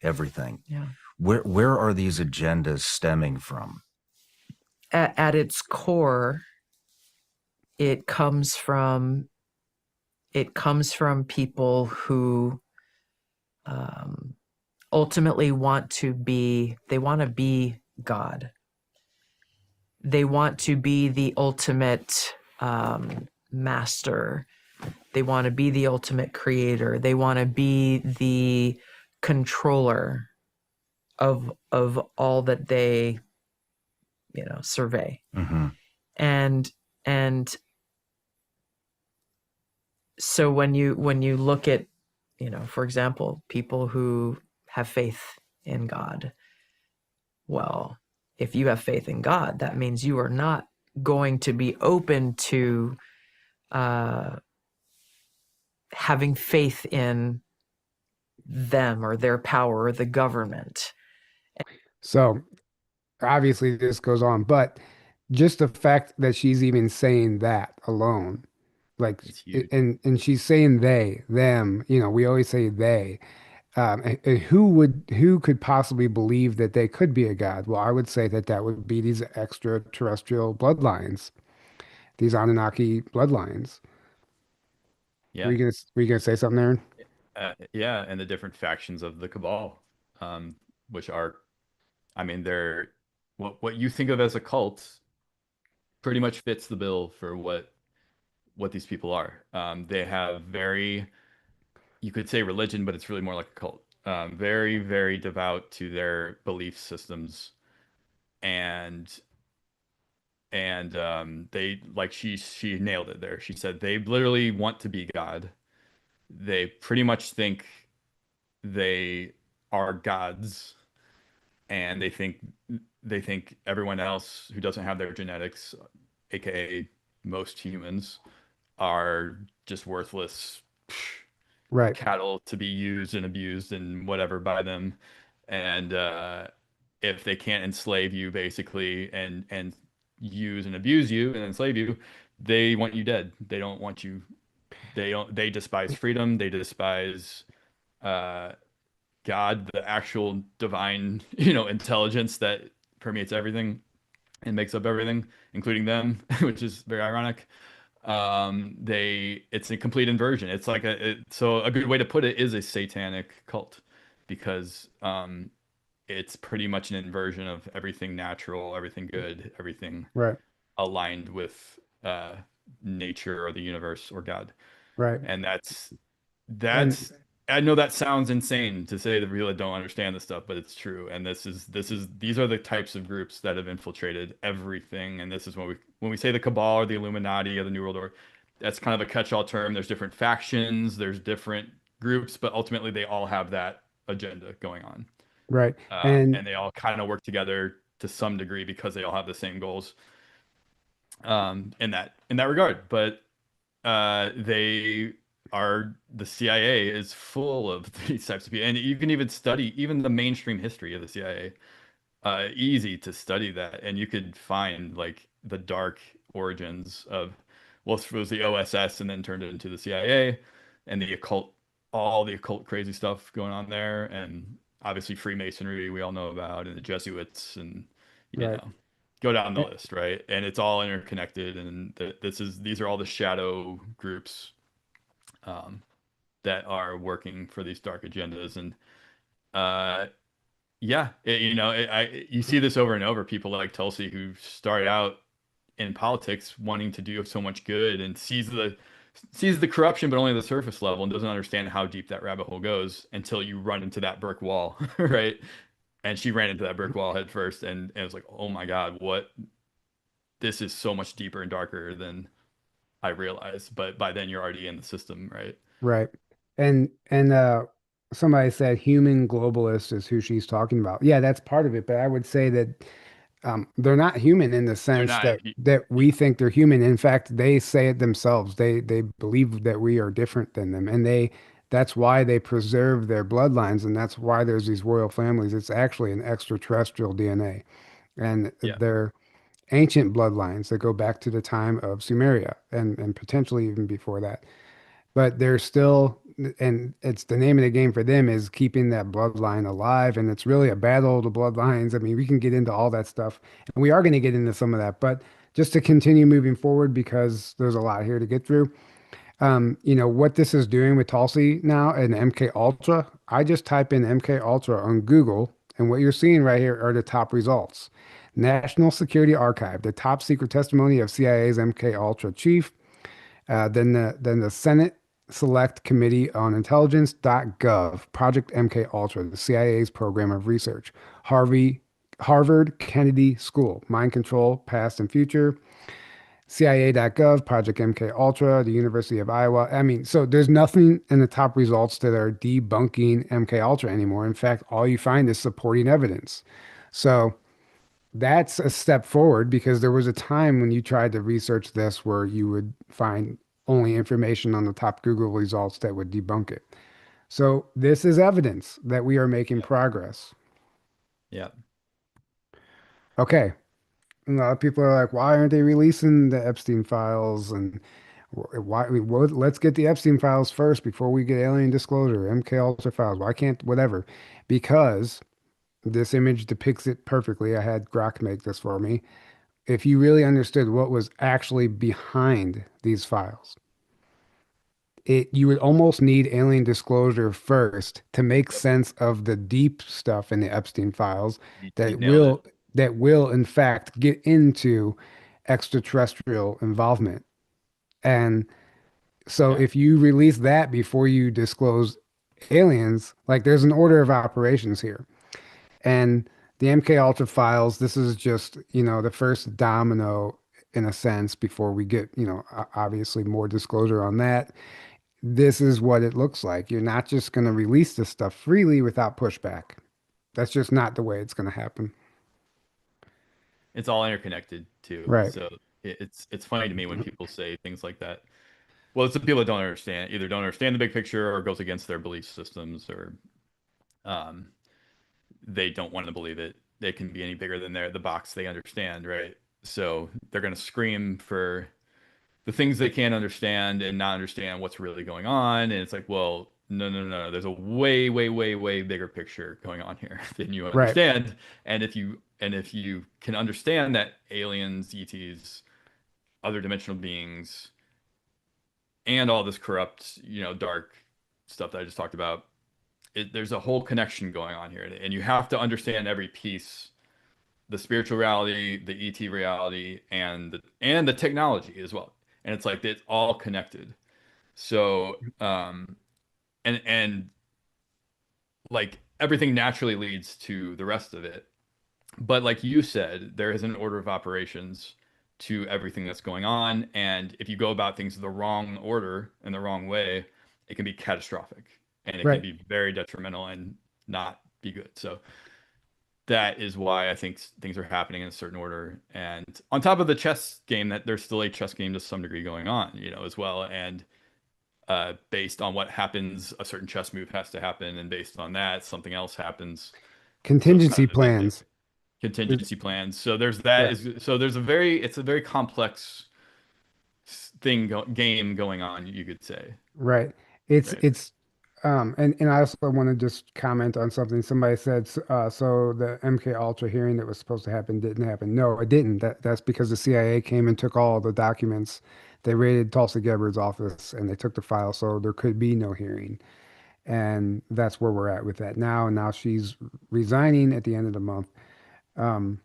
everything. Yeah. Where are these agendas stemming from? At its core, it comes from people who ultimately want to be God. They want to be the ultimate master. They want to be the ultimate creator. They want to be the controller of all that they survey. Mm-hmm. And so when you look at, for example, people who have faith in God, well, if you have faith in God, that means you are not going to be open to having faith in them or their power or the government. So obviously this goes on, but just the fact that she's even saying that alone, like, It's huge. and she's saying they, them, we always say they. And who could possibly believe that they could be a god? Well, I would say that that would be these extraterrestrial bloodlines, these Anunnaki bloodlines. Yeah. Were you gonna say something, Aaron? Yeah, and the different factions of the cabal, which are, I mean, they're what you think of as a cult pretty much fits the bill for what these people are. They have very, you could say religion, but it's really more like a cult. Very, very devout to their belief systems, and they, like, she nailed it there. She said they literally want to be God. They pretty much think they are gods, and they think everyone else who doesn't have their genetics, aka most humans, are just worthless Right, cattle to be used and abused and whatever by them. And if they can't enslave you basically and use and abuse you and enslave you, they want you dead. They don't want you. They despise freedom. They despise uh, God, the actual divine, intelligence that permeates everything and makes up everything, including them, which is very ironic. It's a complete inversion. It's like so a good way to put it is a satanic cult, because it's pretty much an inversion of everything natural, everything good, everything right, aligned with nature or the universe or God. right. And And that's I know that sounds insane to say that people don't understand this stuff, but it's true. And these are the types of groups that have infiltrated everything. And this is when we say the cabal or the Illuminati or the New World Order, that's kind of a catch-all term. There's different factions, there's different groups, but ultimately they all have that agenda going on. right. And And they all kind of work together to some degree because they all have the same goals in that regard. But they are the CIA is full of these types of people, and you can even study even the mainstream history of the CIA. Easy to study that, and you could find like the dark origins of, well, it was the OSS and then turned it into the CIA, and the occult, all the occult crazy stuff going on there, and obviously Freemasonry we all know about, and the Jesuits, and you Right. know, go down the Eh, list, right? And it's all interconnected, and these are all the shadow groups um, that are working for these dark agendas, and uh, yeah, you see this over and over. People like Tulsi who started out in politics wanting to do so much good and sees the corruption, but only the surface level, and doesn't understand how deep that rabbit hole goes until you run into that brick wall, right? And she ran into that brick wall head first, and it was like, oh my God, what? This is so much deeper and darker than I realized. But by then you're already in the system, right? Right. And somebody said human globalist is who she's talking about. Yeah, that's part of it, but I would say that they're not human in the They're sense not. that we think they're human. In fact, they say it themselves. They believe that we are different than them, and that's why they preserve their bloodlines, and that's why there's these royal families. It's actually an extraterrestrial DNA, and Yeah, they're ancient bloodlines that go back to the time of Sumeria and potentially even before that. But they're still, and it's the name of the game for them is keeping that bloodline alive. And it's really a battle of the bloodlines. I mean, we can get into all that stuff, and we are going to get into some of that. But just to continue moving forward, because there's a lot here to get through. What this is doing with Tulsi now and MK Ultra. I just type in MK Ultra on Google, and what you're seeing right here are the top results. National Security Archive, the top secret testimony of CIA's MK Ultra chief, then the Senate Select Committee on Intelligence.gov, Project MK Ultra, the CIA's program of research, Harvard Kennedy School, Mind Control, Past and Future, CIA.gov, Project MK Ultra, the University of Iowa. I mean, so there's nothing in the top results that are debunking MK Ultra anymore. In fact, all you find is supporting evidence. So that's a step forward because there was a time when you tried to research this where you would find only information on the top Google results that would debunk it. So this is evidence that we are making yeah, progress. yeah. Okay. A lot of people are like, why aren't they releasing the Epstein files? And let's get the Epstein files first before we get alien disclosure, MK Ultra files. Why can't, whatever? Because this image depicts it perfectly. I had Grok make this for me. If you really understood what was actually behind these files, you would almost need alien disclosure first to make sense of the deep stuff in the Epstein files You that nailed it. will in fact get into extraterrestrial involvement. And so Yeah. if you release that before you disclose aliens, like there's an order of operations here. And the MK Ultra files, this is just, the first domino in a sense before we get, obviously more disclosure on that. This is what it looks like. You're not just going to release this stuff freely without pushback. That's just not the way it's going to happen. It's all interconnected too. Right. So it's funny to me when people say things like that. Well, it's the people that don't understand, either don't understand the big picture or goes against their belief systems, or um, they don't want to believe it. They can be any bigger than the box they understand, right? So they're going to scream for the things they can't understand and not understand what's really going on. And it's like, well, no, no, no, no. There's a way, way, way, way bigger picture going on here than you Right. understand. And if you can understand that aliens, ETs, other dimensional beings, and all this corrupt, dark stuff that I just talked about, there's a whole connection going on here, and you have to understand every piece: the spiritual reality, the ET reality, and the technology as well. And it's like it's all connected. So, and like everything naturally leads to the rest of it. But like you said, there is an order of operations to everything that's going on. And if you go about things the wrong order and the wrong way, it can be catastrophic, and it can Right. be very detrimental and not be good. So that is why I think things are happening in a certain order. And on top of the chess game, that there's still a chess game to some degree going on, as well. And based on what happens, a certain chess move has to happen, and based on that, something else happens. So it's kind Contingency of addictive. plans. There's, Contingency plans. So there's that. right. Is so there's a very it's a very complex game going on, you could say, Right. right? It's and I also want to just comment on something somebody said. So the MK Ultra hearing that was supposed to happen didn't happen. No, it didn't. That's because the CIA came and took all the documents. They raided Tulsi Gabbard's office and they took the file, so there could be no hearing. And that's where we're at with that now. And now she's resigning at the end of the month. Um,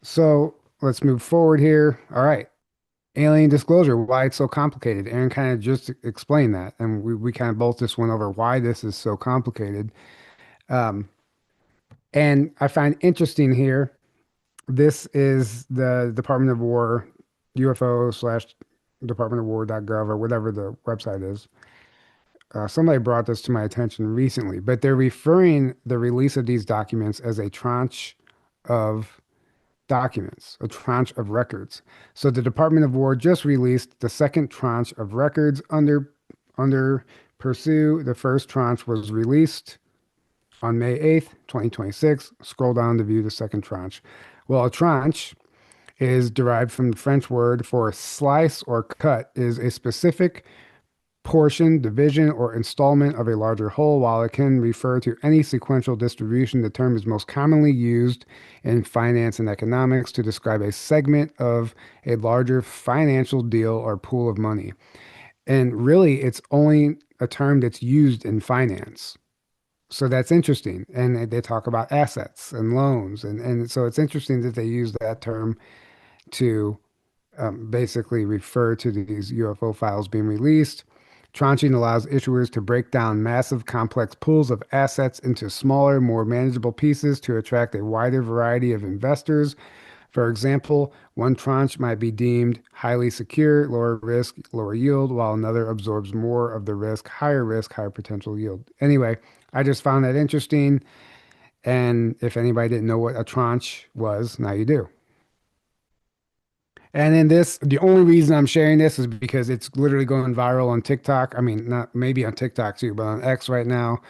so let's move forward here. All right. Alien disclosure, why it's so complicated. Aaron kind of just explained that, and we kind of both just went over why this is so complicated. Um, and I find interesting here, this is the Department of War, UFO slash Department of War.gov or whatever the website is. Somebody brought this to my attention recently, but they're referring the release of these documents as a tranche of documents, a tranche of records. So the Department of War just released the second tranche of records under Pursue. The first tranche was released on May 8th, 2026. Scroll down to view the second tranche. Well, a tranche is derived from the French word for slice or cut, is a specific portion, division, or installment of a larger whole. While it can refer to any sequential distribution, the term is most commonly used in finance and economics to describe a segment of a larger financial deal or pool of money. And really, it's only a term that's used in finance. So that's interesting. And they talk about assets and loans. And so it's interesting that they use that term to basically refer to these UFO files being released. Tranching allows issuers to break down massive, complex pools of assets into smaller, more manageable pieces to attract a wider variety of investors. For example, one tranche might be deemed highly secure, lower risk, lower yield, while another absorbs more of the risk, higher potential yield. Anyway, I just found that interesting. And if anybody didn't know what a tranche was, now you do. And in this, the only reason I'm sharing this is because it's literally going viral on TikTok. I mean, not maybe on TikTok too, but on X right now.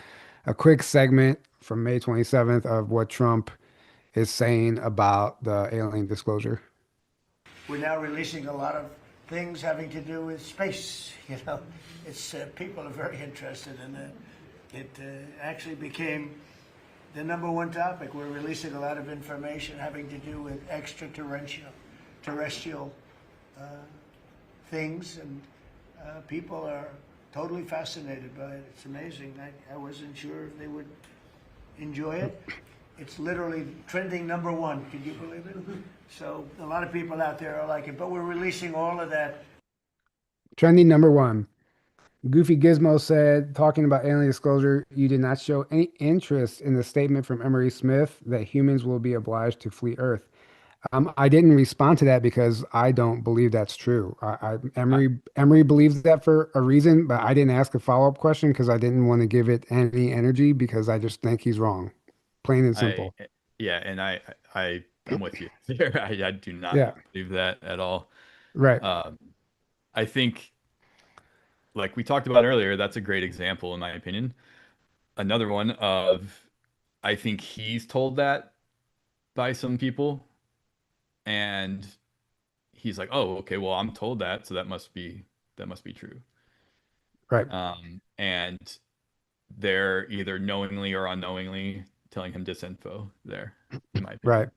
A quick segment from May 27th of what Trump is saying about the alien disclosure. We're now releasing a lot of things having to do with space. You know, it's people are very interested in it. It actually became the number one topic. We're releasing a lot of information having to do with terrestrial things, and people are totally fascinated by it. It's amazing. I wasn't sure if they would enjoy it. It's literally trending number one. Can you believe it? So a lot of people out there are like it, but we're releasing all of that. Trending number one. Goofy Gizmo said, talking about alien disclosure, you did not show any interest in the statement from Emery Smith that humans will be obliged to flee Earth. I didn't respond to that because I don't believe that's true. I, Emery believes that for a reason, but I didn't ask a follow-up question because I didn't want to give it any energy because I just think he's wrong. Plain and I, simple. yeah, and I'm with you there. I do not Yeah, believe that at all. right, Um, I think, like we talked about earlier, that's a great example, in my opinion. Another one of, I think he's told that by some people, and he's like, "Oh, okay, well, I'm told that, so that must be true." right, And they're either knowingly or unknowingly telling him disinfo there, in my right. opinion.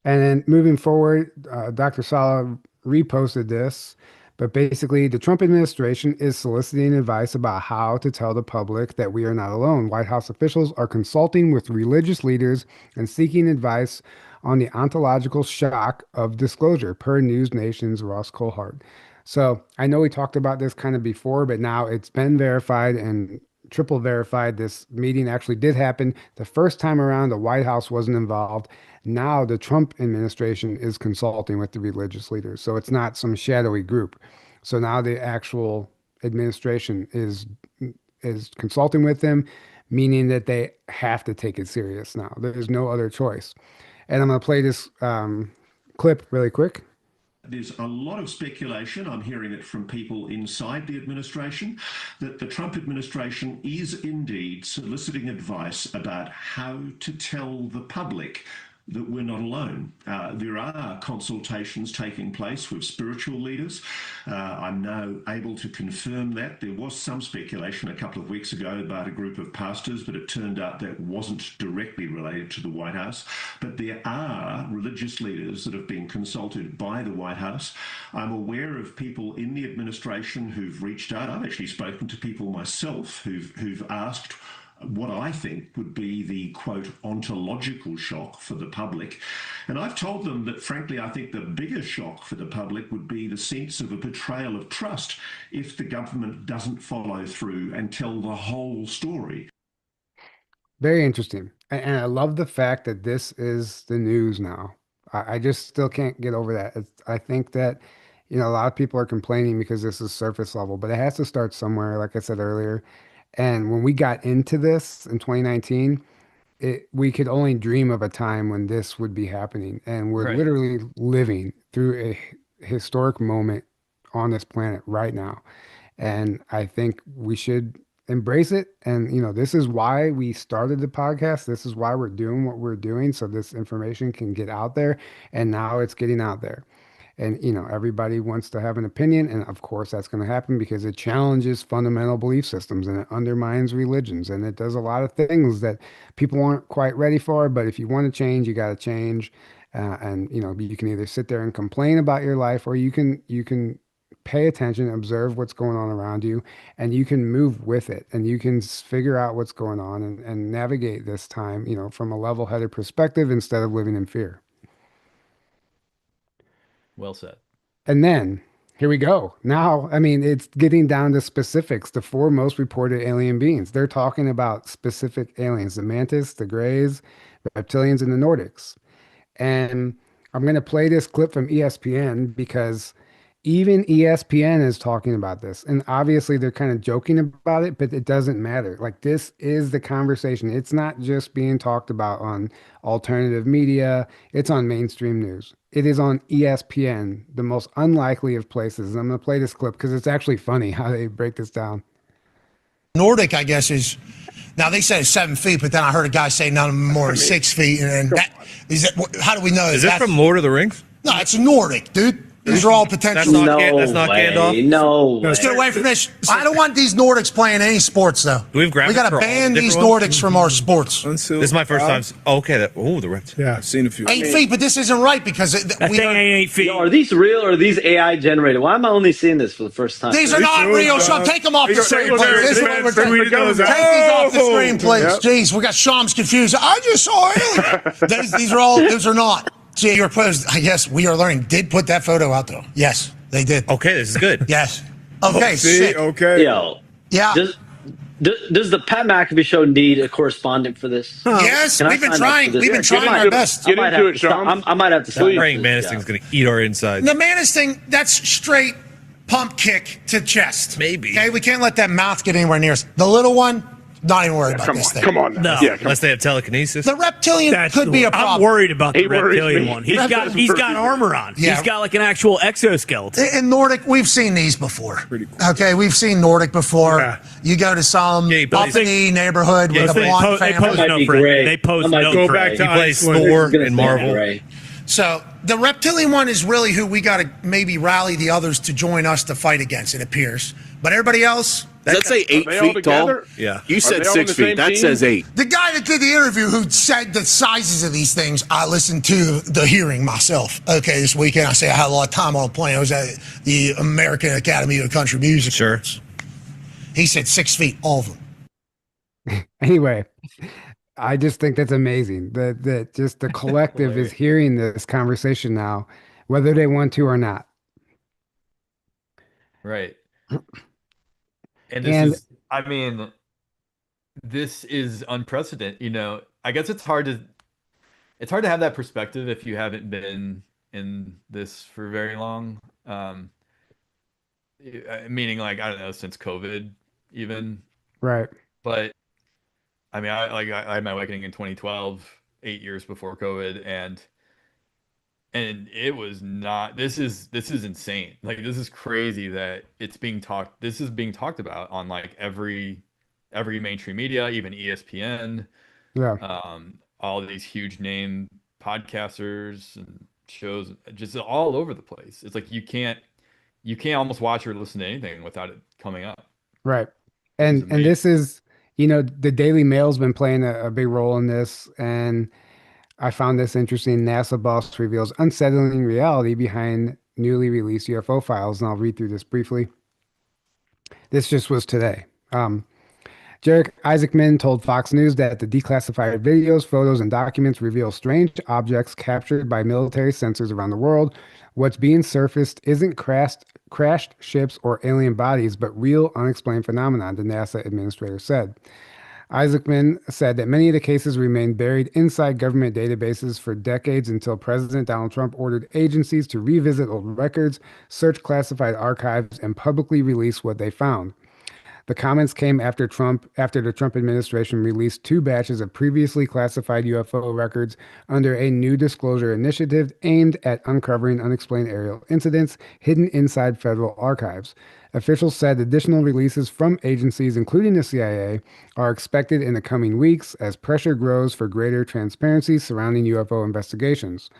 And then moving forward, Dr. Sala reposted this, but basically, the Trump administration is soliciting advice about how to tell the public that we are not alone. White House officials are consulting with religious leaders and seeking advice on the ontological shock of disclosure, per News Nation's Ross Coulthart. So I know we talked about this kind of before, but now it's been verified and triple verified. This meeting actually did happen. The first time around, the White House wasn't involved. Now the Trump administration is consulting with the religious leaders. So it's not some shadowy group. So now the actual administration is consulting with them, meaning that they have to take it serious now. There's no other choice. And I'm going to play this clip really quick. There's a lot of speculation, I'm hearing it from people inside the administration, that the Trump administration is indeed soliciting advice about how to tell the public that we're not alone. There are consultations taking place with spiritual leaders. I'm now able to confirm that. There was some speculation a couple of weeks ago about a group of pastors, but it turned out that wasn't directly related to the White House. But there are religious leaders that have been consulted by the White House. I'm aware of people in the administration who've reached out. I've actually spoken to people myself who've asked what I think would be the, quote, ontological shock for the public. And I've told them that, frankly, I think the biggest shock for the public would be the sense of a betrayal of trust if the government doesn't follow through and tell the whole story. Very interesting. And I love the fact that this is the news now. I just still can't get over that. I think that, a lot of people are complaining because this is surface level, but it has to start somewhere, like I said earlier. And when we got into this in 2019, we could only dream of a time when this would be happening. And we're Right. literally living through a historic moment on this planet right now. And I think we should embrace it. And, this is why we started the podcast. This is why we're doing what we're doing. So this information can get out there. And now it's getting out there. And, everybody wants to have an opinion. And of course, that's going to happen because it challenges fundamental belief systems and it undermines religions. And it does a lot of things that people aren't quite ready for. But if you want to change, you got to change. And, you can either sit there and complain about your life, or you can pay attention, observe what's going on around you, and you can move with it. And you can figure out what's going on and navigate this time, from a level-headed perspective instead of living in fear. Well said. And then here we go. Now, I mean, it's getting down to specifics. The four most reported alien beings. They're talking about specific aliens: the mantis, the greys, the reptilians, and the Nordics. And I'm going to play this clip from ESPN because even ESPN is talking about this. And obviously they're kind of joking about it, but it doesn't matter. Like, this is the conversation. It's not just being talked about on alternative media. It's on mainstream news. It is on ESPN, the most unlikely of places. And I'm going to play this clip because it's actually funny how they break this down. Nordic, I guess, is, now they said it's 7 feet, but then I heard a guy say none of them more than 6 feet. And that, how do we know? Is this from Lord of the Rings? No, it's Nordic, dude. These are all potential. That's not Gandalf? No. Let's get away from this. I don't want these Nordics playing any sports, though. Do we have graphics We got for to all ban the these different Nordics from our sports. This is my first time. Okay. The rest. Yeah, I've seen a few. 8 feet, but this isn't right because That thing ain't 8 feet. Yo, are these real or are these AI generated? Why am I only seeing this for the first time? these are not real. So take them off the screen, please. This is what we're doing. Take these off the screen, please. Jeez, we got Shams confused. I just saw aliens. These are all. Those are not. See, your post. Yes, we are learning. Did put that photo out though? Yes, they did. Okay, this is good. Yes. Okay. See, okay. Yo. Yeah. Does the Pat McAfee show need a correspondent for this? Yes, Can I we've been sign up trying. for this? We've been trying our best. I might have to stop. I might have to stop. Praying Mantis thing's going to eat our insides. The Mantis thing, that's straight pump kick to chest. Maybe. Okay, we can't let that mouth get anywhere near us. The little one, not even worried about this thing. Come on. No. Yeah, Unless they have telekinesis. The reptilian could be a problem. I'm worried about the He worries reptilian me. one. He's got armor on. Yeah. He's got like an actual exoskeleton. In Nordic, we've seen these before. Pretty cool. Okay, we've seen Nordic before. Yeah. You go to some Yeah, he plays- uppity neighborhood with a They blonde pose family. no be threat. great. They pose I might no go threat. back to He plays Iceland. Thor Gonna in say Marvel. that, right? So the reptilian one is really who we got to maybe rally the others to join us to fight against, it appears. But everybody else, Does that say 8 Are they all feet tall? together? Yeah. You Are said they all 6 on the same feet. That team? says 8. the guy that did the interview who said the sizes of these things, I listened to the hearing myself. Okay, this weekend I say I had a lot of time on a plane. I was at the American Academy of Country Music. Sure. He said 6 feet, all of them. Anyway, I just think that's amazing that just the collective is hearing this conversation now, whether they want to or not. Right. And this is unprecedented. I guess it's hard to have that perspective if you haven't been in this for very long. Meaning, like, I don't know, since COVID even. Right. But I had my awakening in 2012, 8 years before COVID, and and it was not. This is insane. Like, this is crazy that this is being talked about on like every mainstream media, even ESPN, Yeah. all these huge name podcasters and shows, just all over the place. It's like you can't almost watch or listen to anything without it coming up, Right. which is And amazing. this is, the Daily Mail's been playing a big role in this. And I found this interesting. NASA boss reveals unsettling reality behind newly released UFO files. And I'll read through this briefly. This just was today. Jarek Isaacman told Fox News that the declassified videos, photos, and documents reveal strange objects captured by military sensors around the world. What's being surfaced isn't crashed ships or alien bodies, but real unexplained phenomena, the NASA administrator said. Isaacman said that many of the cases remained buried inside government databases for decades until President Donald Trump ordered agencies to revisit old records, search classified archives, and publicly release what they found. The comments came after the Trump administration released two batches of previously classified UFO records under a new disclosure initiative aimed at uncovering unexplained aerial incidents hidden inside federal archives. Officials said additional releases from agencies, including the CIA, are expected in the coming weeks as pressure grows for greater transparency surrounding UFO investigations.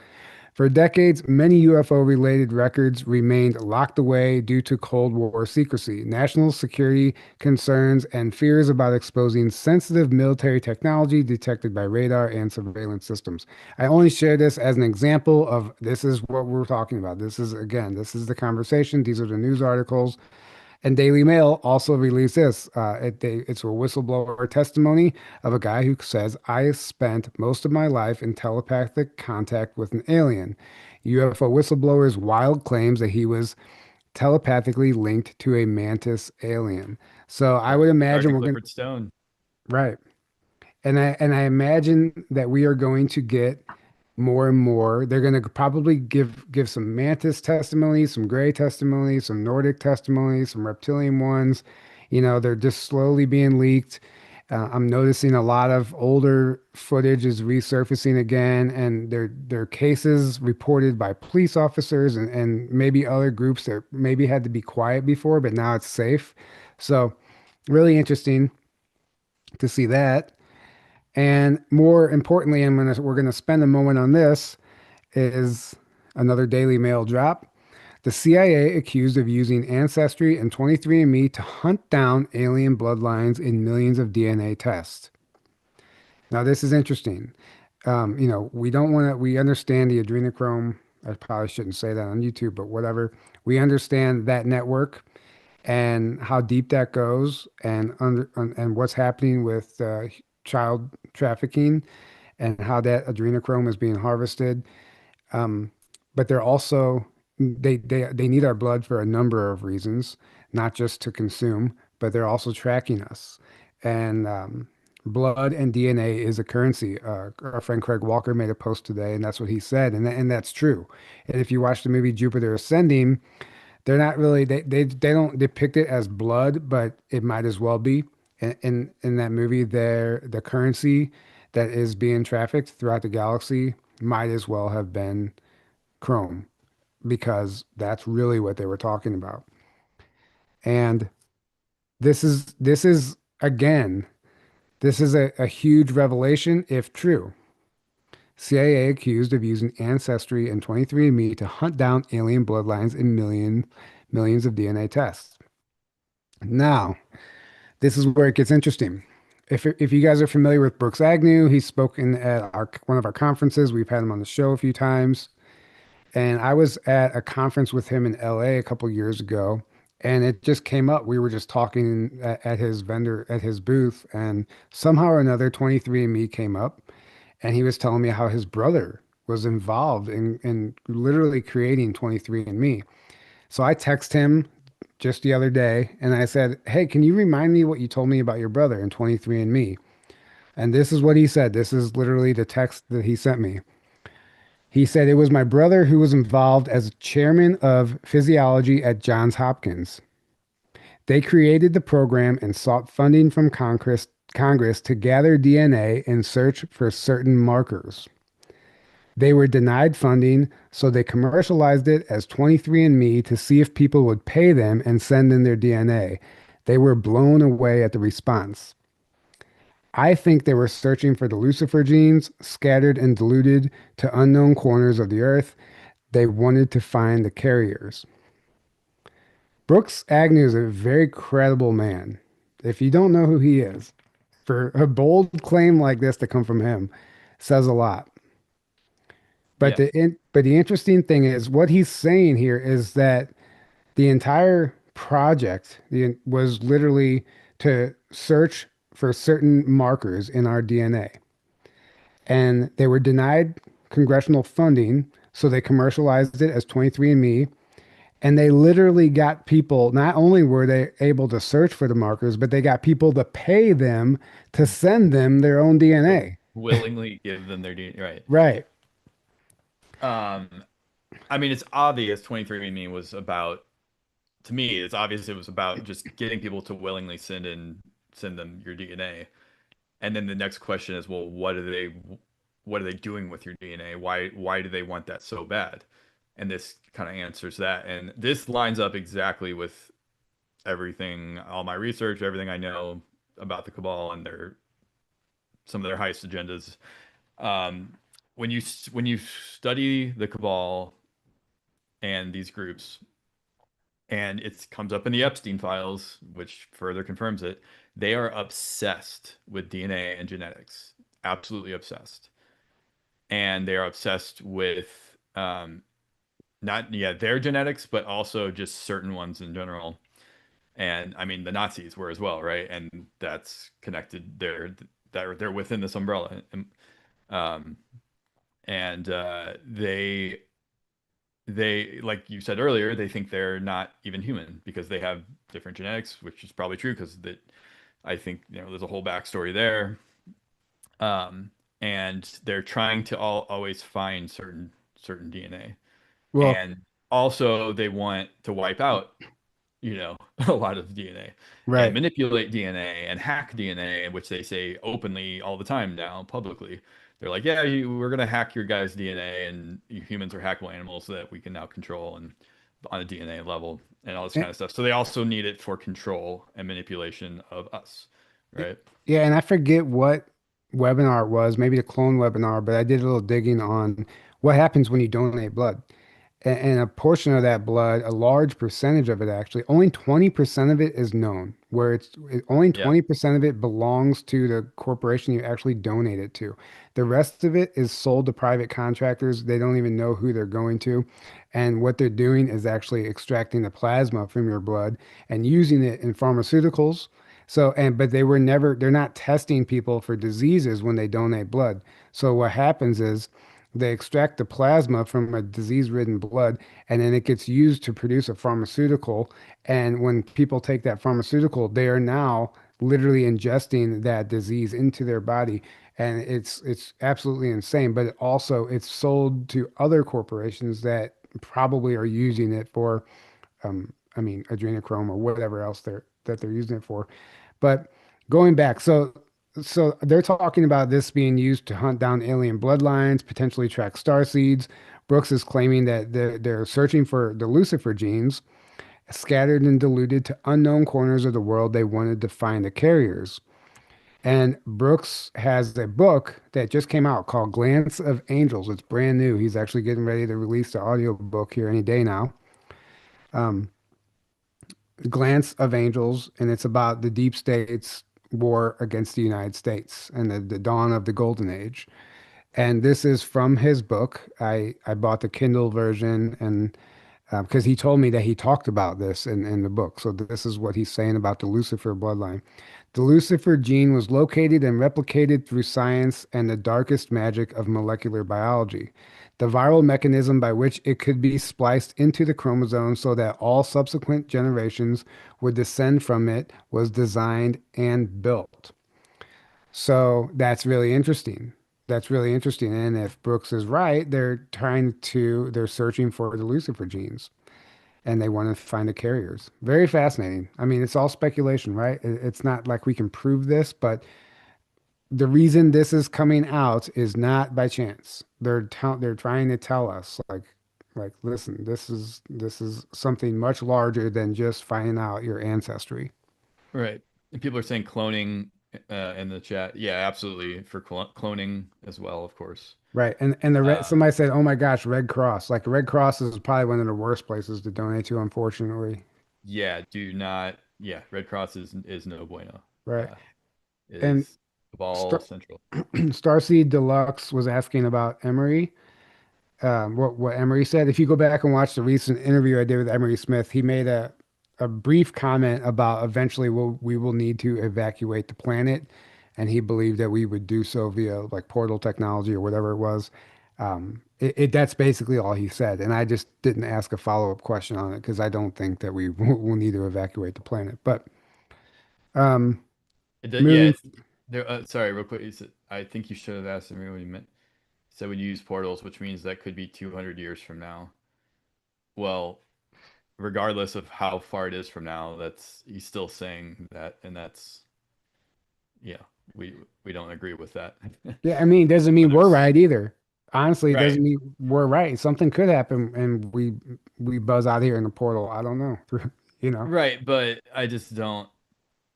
For decades, many UFO-related records remained locked away due to Cold War secrecy, national security concerns, and fears about exposing sensitive military technology detected by radar and surveillance systems. I only share this as an example of this is what we're talking about. This is the conversation. These are the news articles. And Daily Mail also released this. It's a whistleblower testimony of a guy who says, I spent most of my life in telepathic contact with an alien. UFO whistleblower's wild claims that he was telepathically linked to a mantis alien. So I would imagine Dr. we're going Clifford Stone. right. And I imagine that we are going to get more and more. They're going to probably give some mantis testimony, some gray testimony, some Nordic testimony, some reptilian ones. They're just slowly being leaked. I'm noticing a lot of older footage is resurfacing again, and they're cases reported by police officers and maybe other groups that maybe had to be quiet before, but now it's safe. So really interesting to see that. And more importantly, we're gonna spend a moment on this, is another Daily Mail drop. The CIA accused of using Ancestry and 23andMe to hunt down alien bloodlines in millions of DNA tests. Now, this is interesting. We understand the adrenochrome. I probably shouldn't say that on YouTube, but whatever. We understand that network and how deep that goes and what's happening with child trafficking and how that adrenochrome is being harvested. But they're also they need our blood for a number of reasons, not just to consume, but they're also tracking us. And blood and DNA is a currency. Our friend Craig Walker made a post today, and that's what he said, and that's true. And if you watch the movie Jupiter Ascending, they're not really they don't depict it as blood, but it might as well be. In that movie, the currency that is being trafficked throughout the galaxy might as well have been chrome, because that's really what they were talking about. And this is again, this is a huge revelation if true. CIA accused of using Ancestry and 23andMe to hunt down alien bloodlines in millions of DNA tests. Now, this is where it gets interesting. If you guys are familiar with Brooks Agnew, he's spoken at one of our conferences. We've had him on the show a few times. And I was at a conference with him in LA a couple years ago, and it just came up. We were just talking at his booth, and somehow or another 23andMe came up, and he was telling me how his brother was involved in literally creating 23andMe. So I text him just the other day, and I said, "Hey, can you remind me what you told me about your brother in 23andMe?" And this is what he said. This is literally the text that he sent me. He said, "It was my brother who was involved as chairman of physiology at Johns Hopkins. They created the program and sought funding from Congress to gather DNA and search for certain markers. They were denied funding, so they commercialized it as 23andMe to see if people would pay them and send in their DNA. They were blown away at the response. I think they were searching for the Lucifer genes, scattered and diluted to unknown corners of the earth. They wanted to find the carriers. Brooks Agnew is a very credible man. If you don't know who he is, for a bold claim like this to come from him says a lot. But Yeah. the interesting thing is what he's saying here is that the entire project was literally to search for certain markers in our DNA. And they were denied congressional funding, so they commercialized it as 23andMe. And they literally got people, not only were they able to search for the markers, but they got people to pay them to send them their own DNA. Willingly give them their DNA, right? Right. I mean, it's obvious 23andMe was about, to me, it's obvious it was about just getting people to willingly send them your DNA. And then the next question is, well, what are they doing with your DNA? Why do they want that so bad? And this kind of answers that. And this lines up exactly with everything, all my research, everything I know about the cabal and some of their heist agendas. When you study the cabal and these groups, and it comes up in the Epstein files, which further confirms it, they are obsessed with DNA and genetics, absolutely obsessed. And they are obsessed with their genetics, but also just certain ones in general. And I mean, the Nazis were as well, right? And that's connected. They're within this umbrella. And they, like you said earlier, they think they're not even human because they have different genetics, which is probably true because I think there's a whole backstory there. And they're trying to always find certain DNA. Well, And also they want to wipe out, a lot of DNA right. and manipulate DNA and hack DNA, which they say openly all the time now publicly. They're like, yeah, we're going to hack your guys' DNA, and humans are hackable animals that we can now control and on a DNA level and all this kind of stuff. So they also need it for control and manipulation of us, right? Yeah, and I forget what webinar it was, maybe the clone webinar, but I did a little digging on what happens when you donate blood. And a portion of that blood, a large percentage of it actually, only 20% of it is known, where only 20% of it belongs to the corporation you actually donate it to. The rest of it is sold to private contractors. They don't even know who they're going to. And what they're doing is actually extracting the plasma from your blood and using it in pharmaceuticals. But they're not testing people for diseases when they donate blood. So what happens is they extract the plasma from a disease-ridden blood, and then it gets used to produce a pharmaceutical. And when people take that pharmaceutical, they are now literally ingesting that disease into their body. And it's absolutely insane. But it's sold to other corporations that probably are using it for, adrenochrome or whatever else they're using it for. But going back, so they're talking about this being used to hunt down alien bloodlines, potentially track star seeds. Brooks is claiming that they're searching for the Lucifer genes, scattered and diluted to unknown corners of the world. They wanted to find the carriers. And Brooks has a book that just came out called Glance of Angels. It's brand new. He's actually getting ready to release the audio book here any day now. Glance of Angels, and it's about the deep state's war against the United States and the dawn of the golden age. And this is from his book. I bought the Kindle version, and because he told me that he talked about this in the book. So this is what he's saying about the Lucifer bloodline. The Lucifer gene was located and replicated through science and the darkest magic of molecular biology. The viral mechanism by which it could be spliced into the chromosome so that all subsequent generations would descend from it was designed and built. So that's really interesting. That's really interesting. And if Brooks is right, they're searching for the Lucifer genes and they want to find the carriers. Very fascinating. I mean, it's all speculation, right? It's not like we can prove this, but the reason this is coming out is not by chance. They're trying to tell us like listen, this is something much larger than just finding out your ancestry. Right. And people are saying cloning in the chat. Yeah, absolutely. For cloning as well, of course. Right. And the red, Um, somebody said, "Oh my gosh, Red Cross." Like Red Cross is probably one of the worst places to donate to, unfortunately. yeah, do not. Yeah, Red Cross is no bueno. Right. It And is Ball Star Central. Starseed Deluxe was asking about Emery. What Emery said. If you go back and watch the recent interview I did with Emery Smith, he made a brief comment about eventually we will need to evacuate the planet, and he believed that we would do so via like portal technology or whatever it was. That's basically all he said, and I just didn't ask a follow-up question on it because I don't think that we will need to evacuate the planet. But um, Yeah, moving, it's there. Sorry, real quick. I think you should have asked him what he meant. Said we use portals, which means that could be 200 years from now. Well, regardless of how far it is from now, he's still saying that, and that's yeah, we don't agree with that. yeah, I mean, doesn't mean we're There's right either. Honestly, it right, doesn't mean we're right. Something could happen, and we buzz out here in the portal. I don't know, you know. right, but I just don't.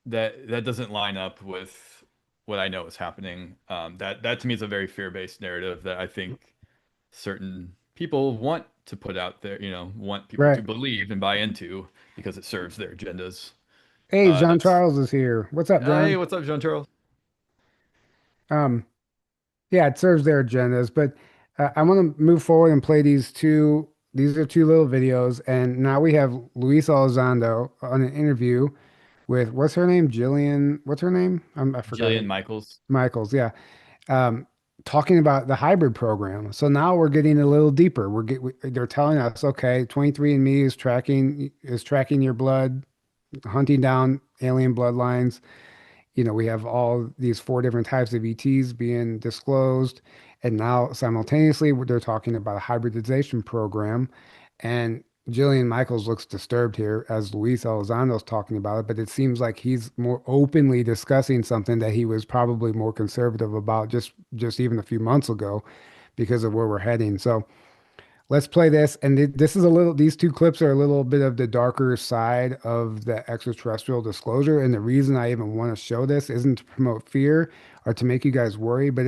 That doesn't line up with what I know is happening. That to me is a very fear-based narrative that I think certain people want to put out there, want people to Right. believe and buy into because it serves their agendas. Hey, John That's Charles is here. What's up, Hey, John? what's up, John Charles? Um, yeah, it serves their agendas, but I want to move forward and play these two. These are two little videos, and now we have Luis Elizondo on an interview with what's her name? Jillian. What's her name? I forgot Jillian her. Michaels. Michaels. Yeah. Um, talking about the hybrid program. So now we're getting a little deeper. They're telling us, okay, 23andMe is tracking your blood, hunting down alien bloodlines. We have all these four different types of ETs being disclosed. And now simultaneously, they're talking about a hybridization program. And Jillian Michaels looks disturbed here as Luis Elizondo's talking about it, but it seems like he's more openly discussing something that he was probably more conservative about just even a few months ago because of where we're heading. So let's play this. And this is these two clips are a little bit of the darker side of the extraterrestrial disclosure. And the reason I even want to show this isn't to promote fear or to make you guys worry, but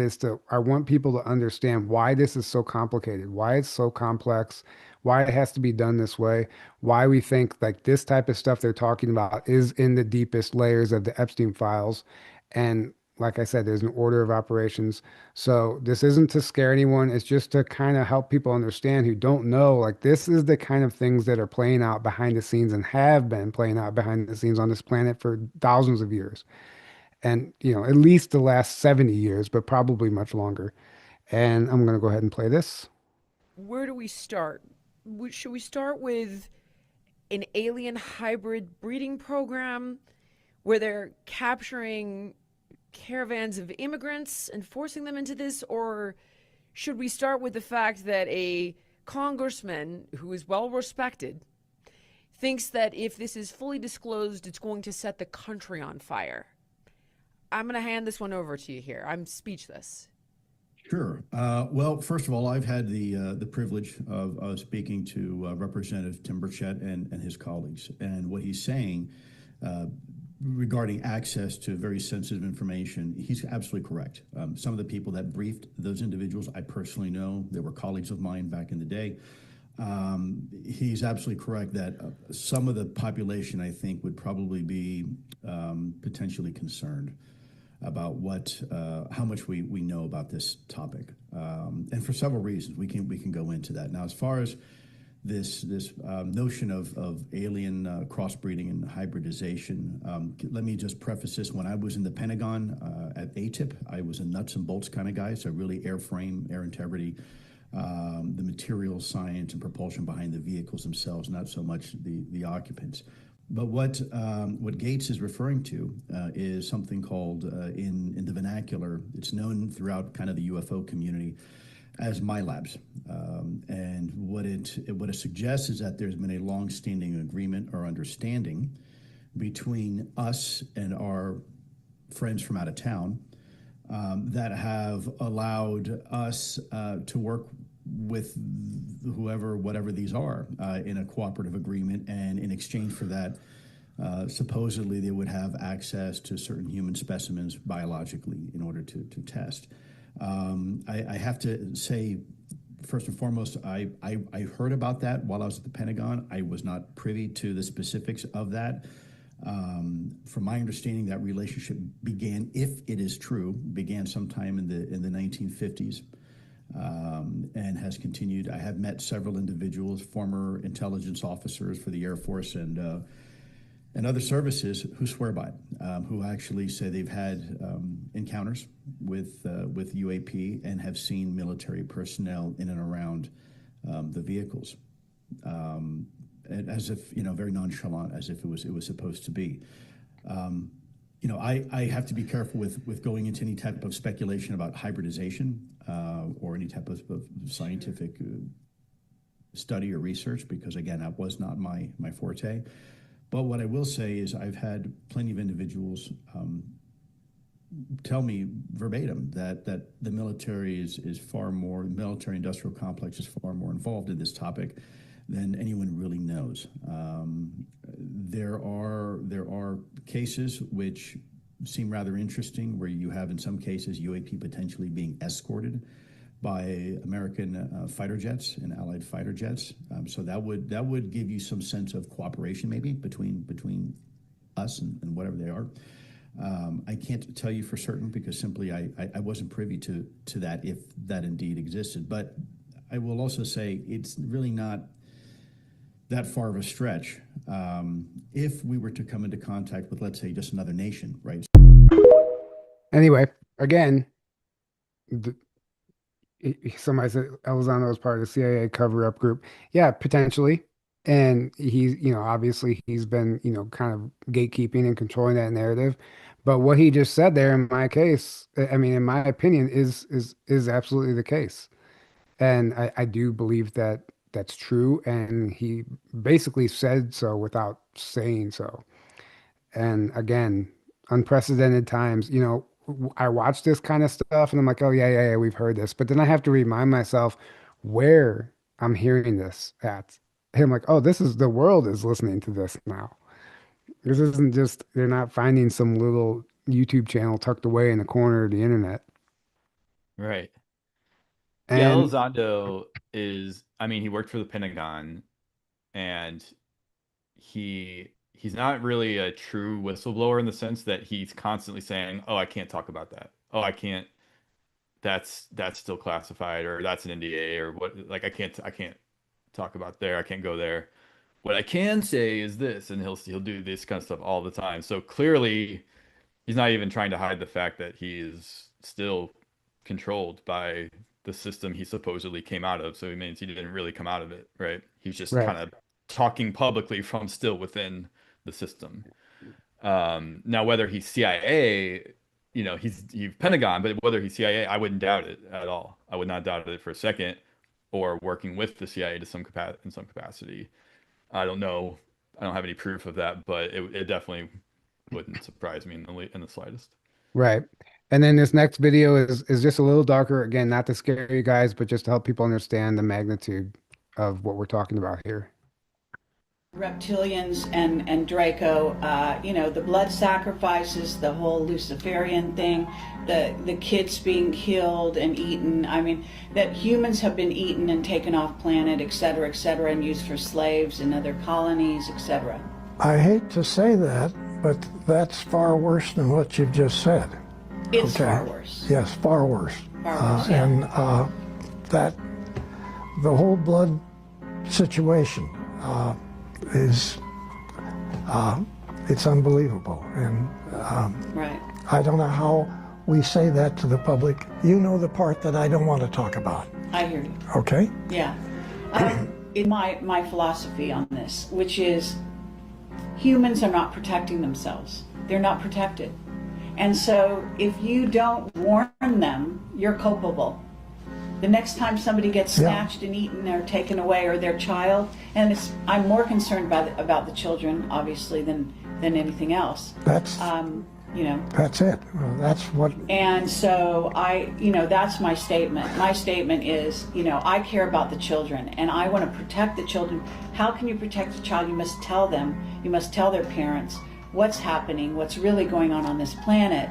I want people to understand why this is so complicated, why it's so complex, why it has to be done this way, why we think like this type of stuff they're talking about is in the deepest layers of the Epstein files. And like I said, there's an order of operations. So this isn't to scare anyone. It's just to kind of help people understand who don't know. Like this is the kind of things that are playing out behind the scenes and have been playing out behind the scenes on this planet for thousands of years. And, at least the last 70 years, but probably much longer. And I'm going to go ahead and play this. Where do we start? Should we start with an alien hybrid breeding program where they're capturing caravans of immigrants and forcing them into this? Or should we start with the fact that a congressman who is well respected thinks that if this is fully disclosed, it's going to set the country on fire? I'm going to hand this one over to you here. I'm speechless. Sure. Well, first of all, I've had the privilege of speaking to Representative Tim Burchett and his colleagues, and what he's saying regarding access to very sensitive information, he's absolutely correct. Some of the people that briefed those individuals, I personally know. They were colleagues of mine back in the day. He's absolutely correct that some of the population, I think, would probably be potentially concerned about how much we know about this topic, and for several reasons. We can go into that. Now, as far as this notion of alien crossbreeding and hybridization, let me just preface this. When I was in the Pentagon at ATIP, I was a nuts and bolts kind of guy, so really airframe, air integrity, the material science and propulsion behind the vehicles themselves, not so much the occupants. But what Gates is referring to is something called, in the vernacular, it's known throughout kind of the UFO community as MILABs. And what it suggests is that there's been a long-standing agreement or understanding between us and our friends from out of town that have allowed us to work with whatever these are, in a cooperative agreement, and in exchange for that, supposedly they would have access to certain human specimens biologically in order to test. I have to say, first and foremost, I heard about that while I was at the Pentagon. I was not privy to the specifics of that. From my understanding, that relationship began, if it is true, began sometime in the 1950s. And has continued. I have met several individuals, former intelligence officers for the Air Force and other services, who swear by it, who actually say they've had encounters with UAP and have seen military personnel in and around the vehicles, and as if, very nonchalant, as if it was supposed to be. I have to be careful with going into any type of speculation about hybridization or any type of scientific study or research, because again, that was not my forte. But what I will say is I've had plenty of individuals tell me verbatim that the military is far more, the military industrial complex is far more involved in this topic than anyone really knows. There are cases which seem rather interesting, where you have, in some cases, UAP potentially being escorted by American fighter jets and allied fighter jets. So that would give you some sense of cooperation, maybe between us and whatever they are. I can't tell you for certain, because simply I wasn't privy to that, if that indeed existed. But I will also say it's really not that far of a stretch if we were to come into contact with, let's say, just another nation, right? Anyway, again, somebody said Elizondo was part of the CIA cover-up group. Yeah, potentially. And he's, obviously he's been, kind of gatekeeping and controlling that narrative. But what he just said there, in my case, in my opinion, is absolutely the case. And I do believe that that's true. And he basically said so without saying so. And again, unprecedented times, I watch this kind of stuff and I'm like, oh yeah, we've heard this. But then I have to remind myself where I'm hearing this at. And I'm like, oh, the world is listening to this now. This isn't just, they're not finding some little YouTube channel tucked away in a corner of the internet. Right. And Yeah, Elizondo is, he worked for the Pentagon, and he's not really a true whistleblower in the sense that he's constantly saying, oh, I can't talk about that. Oh, I can't, that's still classified, or that's an NDA, or what, like, I can't talk about there. I can't go there. What I can say is this, and he'll do this kind of stuff all the time. So clearly he's not even trying to hide the fact that he is still controlled by the system he supposedly came out of. So it means he didn't really come out of it, right? He's just kind of talking publicly from still within the system. Now, whether he's CIA, he's Pentagon, but whether he's CIA, I wouldn't doubt it at all. I would not doubt it for a second, or working with the CIA in some capacity. I don't know. I don't have any proof of that, but it definitely wouldn't surprise me in the slightest. Right. And then this next video is just a little darker. Again, not to scare you guys, but just to help people understand the magnitude of what we're talking about here. Reptilians and Draco, the blood sacrifices, the whole Luciferian thing, the kids being killed and eaten. That humans have been eaten and taken off planet, et cetera, and used for slaves in other colonies, etc. I hate to say that, but that's far worse than what you've just said. It's far worse. Yes, far worse. Far worse, yeah. And that the whole blood situation is it's unbelievable. And right. I don't know how we say that to the public. You know the part that I don't want to talk about. I hear you. Okay? Yeah. In my philosophy on this, which is humans are not protecting themselves. They're not protected. And so if you don't warn them, you're culpable. The next time somebody gets snatched and eaten or taken away, or their child, and I'm more concerned about the children, obviously, than anything else. That's you know. That's it. Well, that's what. And so that's my statement. My statement is, I care about the children and I want to protect the children. How can you protect a child? You must tell them, you must tell their parents what's happening, what's really going on this planet.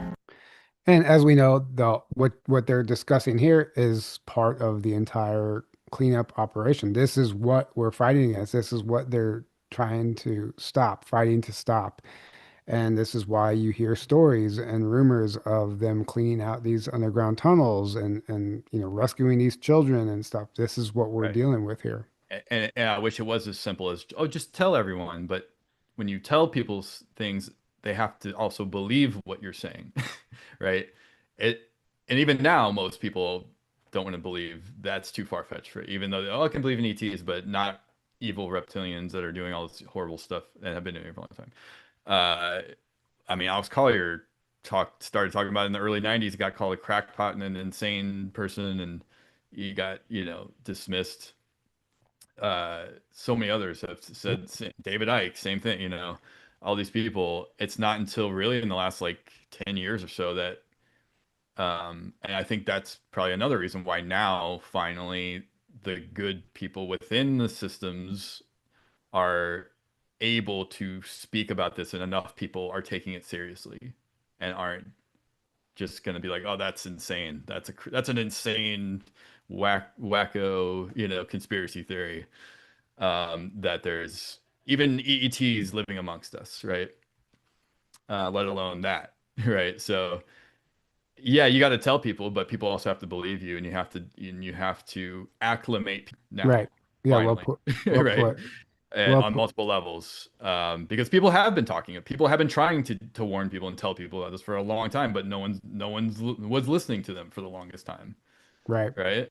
And as we know, what they're discussing here is part of the entire cleanup operation. This is what we're fighting against. This is what they're trying to stop, fighting to stop. And this is why you hear stories and rumors of them cleaning out these underground tunnels and rescuing these children and stuff. This is what we're dealing with here. And I wish it was as simple as, oh, just tell everyone. But when you tell people things, they have to also believe what you're saying, right? And even now, most people don't want to believe. That's too far-fetched for it. Even though, I can believe in ETs, but not evil reptilians that are doing all this horrible stuff and have been doing it for a long time. I mean, Alex Collier started talking about it in the early 90s. He got called a crackpot and an insane person, and he got, dismissed. So many others have said, David Icke, same thing, all these people. It's not until really in the last 10 years or so that, and I think that's probably another reason why now finally the good people within the systems are able to speak about this, and enough people are taking it seriously and aren't just going to be like, oh, that's insane. That's an insane wacko, conspiracy theory. That there's even EETs living amongst us, right? Let alone that, right? So yeah, you got to tell people, but people also have to believe you, and you have to acclimate now. Right. Yeah. Finally. Well put. Right. Well And put. on multiple levels, because people have been people have been trying to warn people and tell people about this for a long time, but no one's was listening to them for the longest time. Right.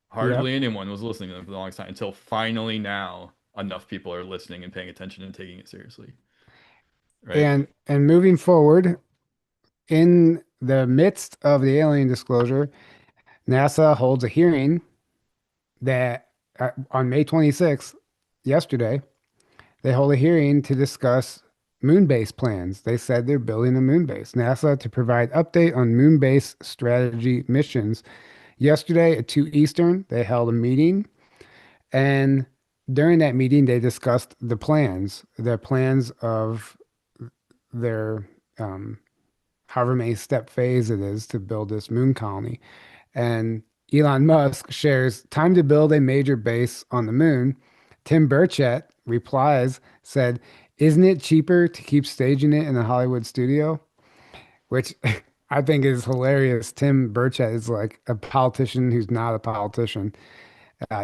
Hardly anyone was listening to them for the longest time, until finally now enough people are listening and paying attention and taking it seriously. Right. And moving forward, in the midst of the alien disclosure, NASA holds a hearing that on May 26th, yesterday, they hold a hearing to discuss moon base plans. They said they're building a moon base. NASA to provide update on moon base strategy missions. Yesterday at 2 Eastern, they held a meeting, and during that meeting, they discussed the plans of their however many step phase it is to build this moon colony. And Elon Musk shares time to build a major base on the moon. Tim Burchett said, isn't it cheaper to keep staging it in a Hollywood studio? Which I think is hilarious. Tim Burchett is like a politician who's not a politician.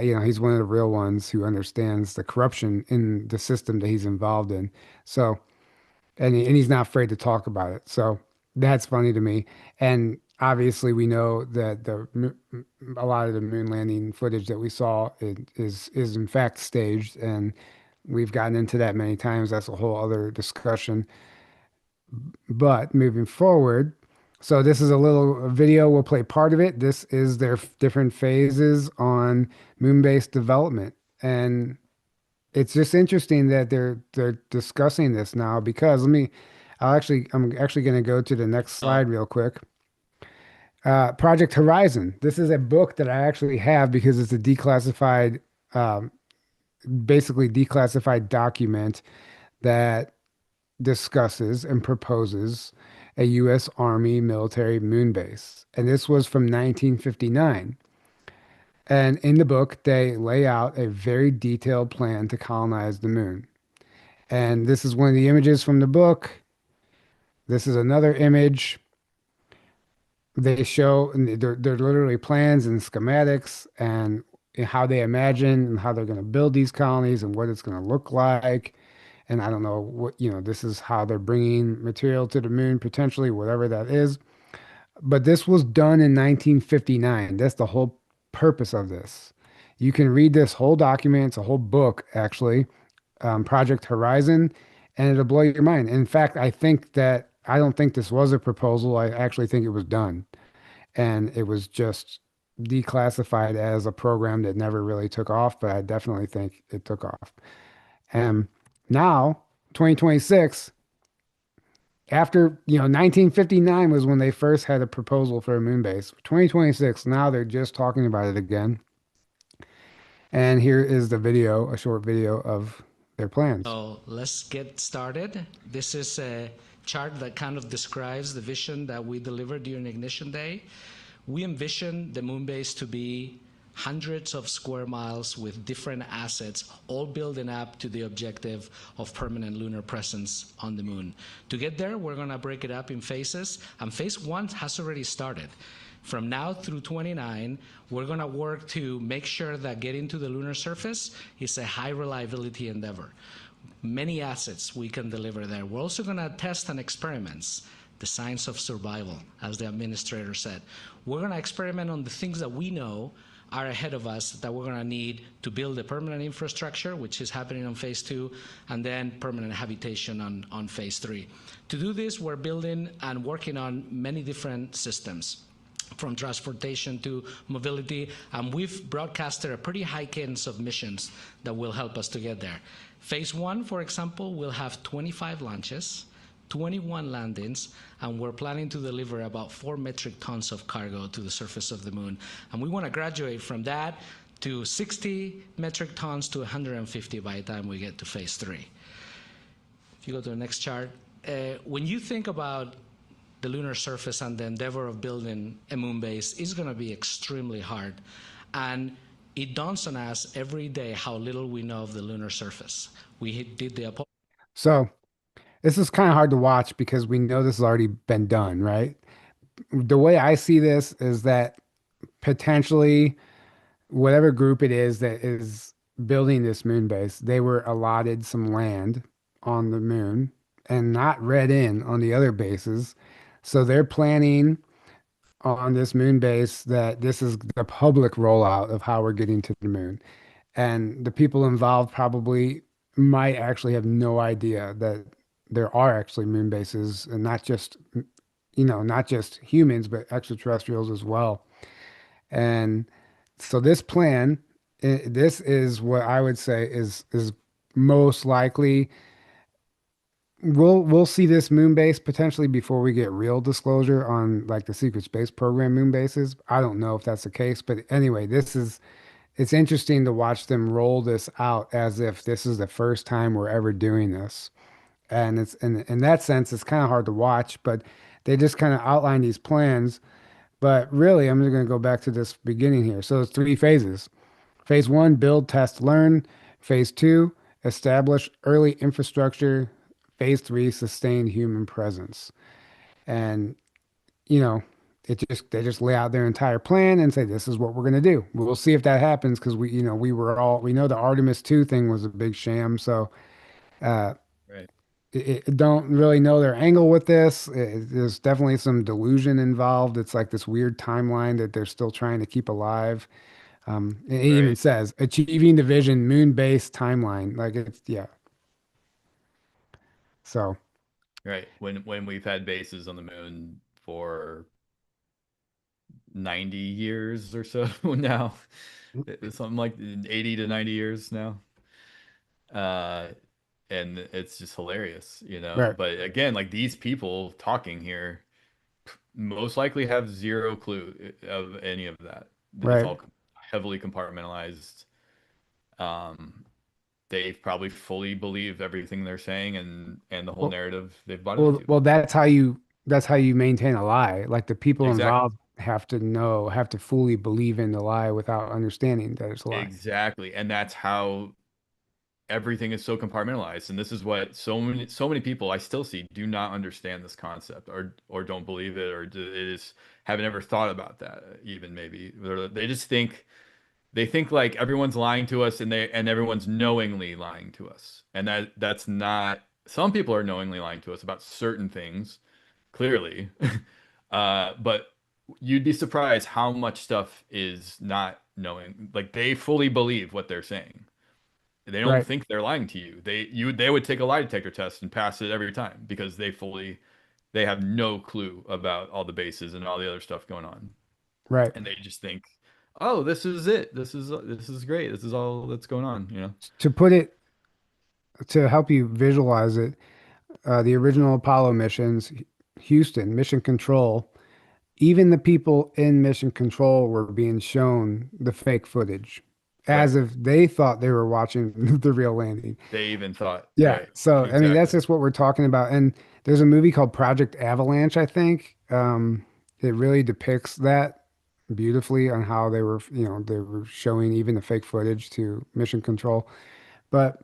He's one of the real ones who understands the corruption in the system that he's involved in. So, and he's not afraid to talk about it. So that's funny to me. And obviously, we know that a lot of the moon landing footage that we saw is in fact staged, and we've gotten into that many times. That's a whole other discussion. But moving forward, so this is a little video. We'll play part of it. This is their different phases on moon-based development, and it's just interesting that they're discussing this now, because I'm actually going to go to the next slide real quick. Project Horizon. This is a book that I actually have because it's a declassified, basically declassified document that discusses and proposes a U.S. Army military moon base. And this was from 1959. And in the book, they lay out a very detailed plan to colonize the moon. And this is one of the images from the book. This is another image. They show, they're literally plans and schematics and how they imagine and how they're going to build these colonies and what it's going to look like. And I don't know what, this is how they're bringing material to the moon, potentially, whatever that is. But this was done in 1959. That's the whole purpose of this. You can read this whole document. It's a whole book, actually, Project Horizon, and it'll blow your mind. In fact, I don't think this was a proposal. I actually think it was done. And it was just declassified as a program that never really took off, but I definitely think it took off. And now, 2026, After, 1959 was when they first had a proposal for a moon base. 2026, now they're just talking about it again. And here is the video, a short video of their plans. So let's get started. This is a chart that kind of describes the vision that we delivered during Ignition Day. We envision the moon base to be hundreds of square miles with different assets, all building up to the objective of permanent lunar presence on the moon. To get there, we're going to break it up in phases, and phase 1 has already started. From now through 29, we're going to work to make sure that getting to the lunar surface is a high reliability endeavor. Many assets we can deliver there. We're also going to test and experiments, the science of survival, as the administrator said. We're going to experiment on the things that we know are ahead of us that we're going to need to build a permanent infrastructure, which is happening on phase 2, and then permanent habitation on phase 3. To do this, we're building and working on many different systems, from transportation to mobility, and we've broadcasted a pretty high cadence of missions that will help us to get there. Phase 1, for example, will have 25 launches, 21 landings, and we're planning to deliver about 4 metric tons of cargo to the surface of the moon. And we want to graduate from that to 60 metric tons to 150 by the time we get to phase 3. If you go to the next chart, when you think about the lunar surface and the endeavor of building a moon base, is going to be extremely hard. And it dawns on us every day how little we know of the lunar surface. We did the Apollo. So this is kind of hard to watch because we know this has already been done, right? The way I see this is that potentially whatever group it is that is building this moon base, they were allotted some land on the moon and not read in on the other bases. So they're planning on this moon base that this is the public rollout of how we're getting to the moon. And the people involved probably might actually have no idea that there are actually moon bases, and not just, not just humans, but extraterrestrials as well. And so this plan, this is what I would say is most likely we'll see this moon base potentially before we get real disclosure on like the secret space program moon bases. I don't know if that's the case, but anyway, it's interesting to watch them roll this out as if this is the first time we're ever doing this. And it's in that sense, it's kind of hard to watch, but they just kind of outline these plans. But really, I'm just going to go back to this beginning here. So it's 3 phases. Phase 1, build, test, learn. Phase 2, establish early infrastructure. Phase 3, sustained human presence. And, they just lay out their entire plan and say, this is what we're going to do. We'll see if that happens because we know the Artemis 2 thing was a big sham. So, right. Don't really know their angle with this. There's definitely some delusion involved. It's like this weird timeline that they're still trying to keep alive. It even says achieving the vision moon-based timeline. Like it's, yeah. So, right. When we've had bases on the moon for 90 years or so now, something like 80 to 90 years now. And it's just hilarious, Right. But again, like these people talking here most likely have zero clue of any of that. Right. It's all heavily compartmentalized. They probably fully believe everything they're saying and the whole narrative they've bought into. Well, that's how you maintain a lie. Like the people Exactly. involved have to fully believe in the lie without understanding that it's a lie. Exactly. And that's how everything is so compartmentalized. And this is what so many people I still see do not understand this concept or don't believe it, or haven't ever thought about that even maybe. They just think like everyone's lying to us and everyone's knowingly lying to us. And that's not, some people are knowingly lying to us about certain things, clearly. But you'd be surprised how much stuff is not knowing. Like they fully believe what they're saying. They don't think they're lying to you. They would take a lie detector test and pass it every time because they have no clue about all the bases and all the other stuff going on. Right. And they just think, oh, this is it. This is great. This is all that's going on, To put it, to help you visualize it, the original Apollo missions, Houston, Mission Control, even the people in Mission Control were being shown the fake footage Right. as if they thought they were watching the real landing. They even thought, Yeah. right. So, I mean, that's Exactly. just what we're talking about. And there's a movie called Project Avalanche, I think. It really depicts that beautifully on how they were, they were showing even the fake footage to Mission Control. But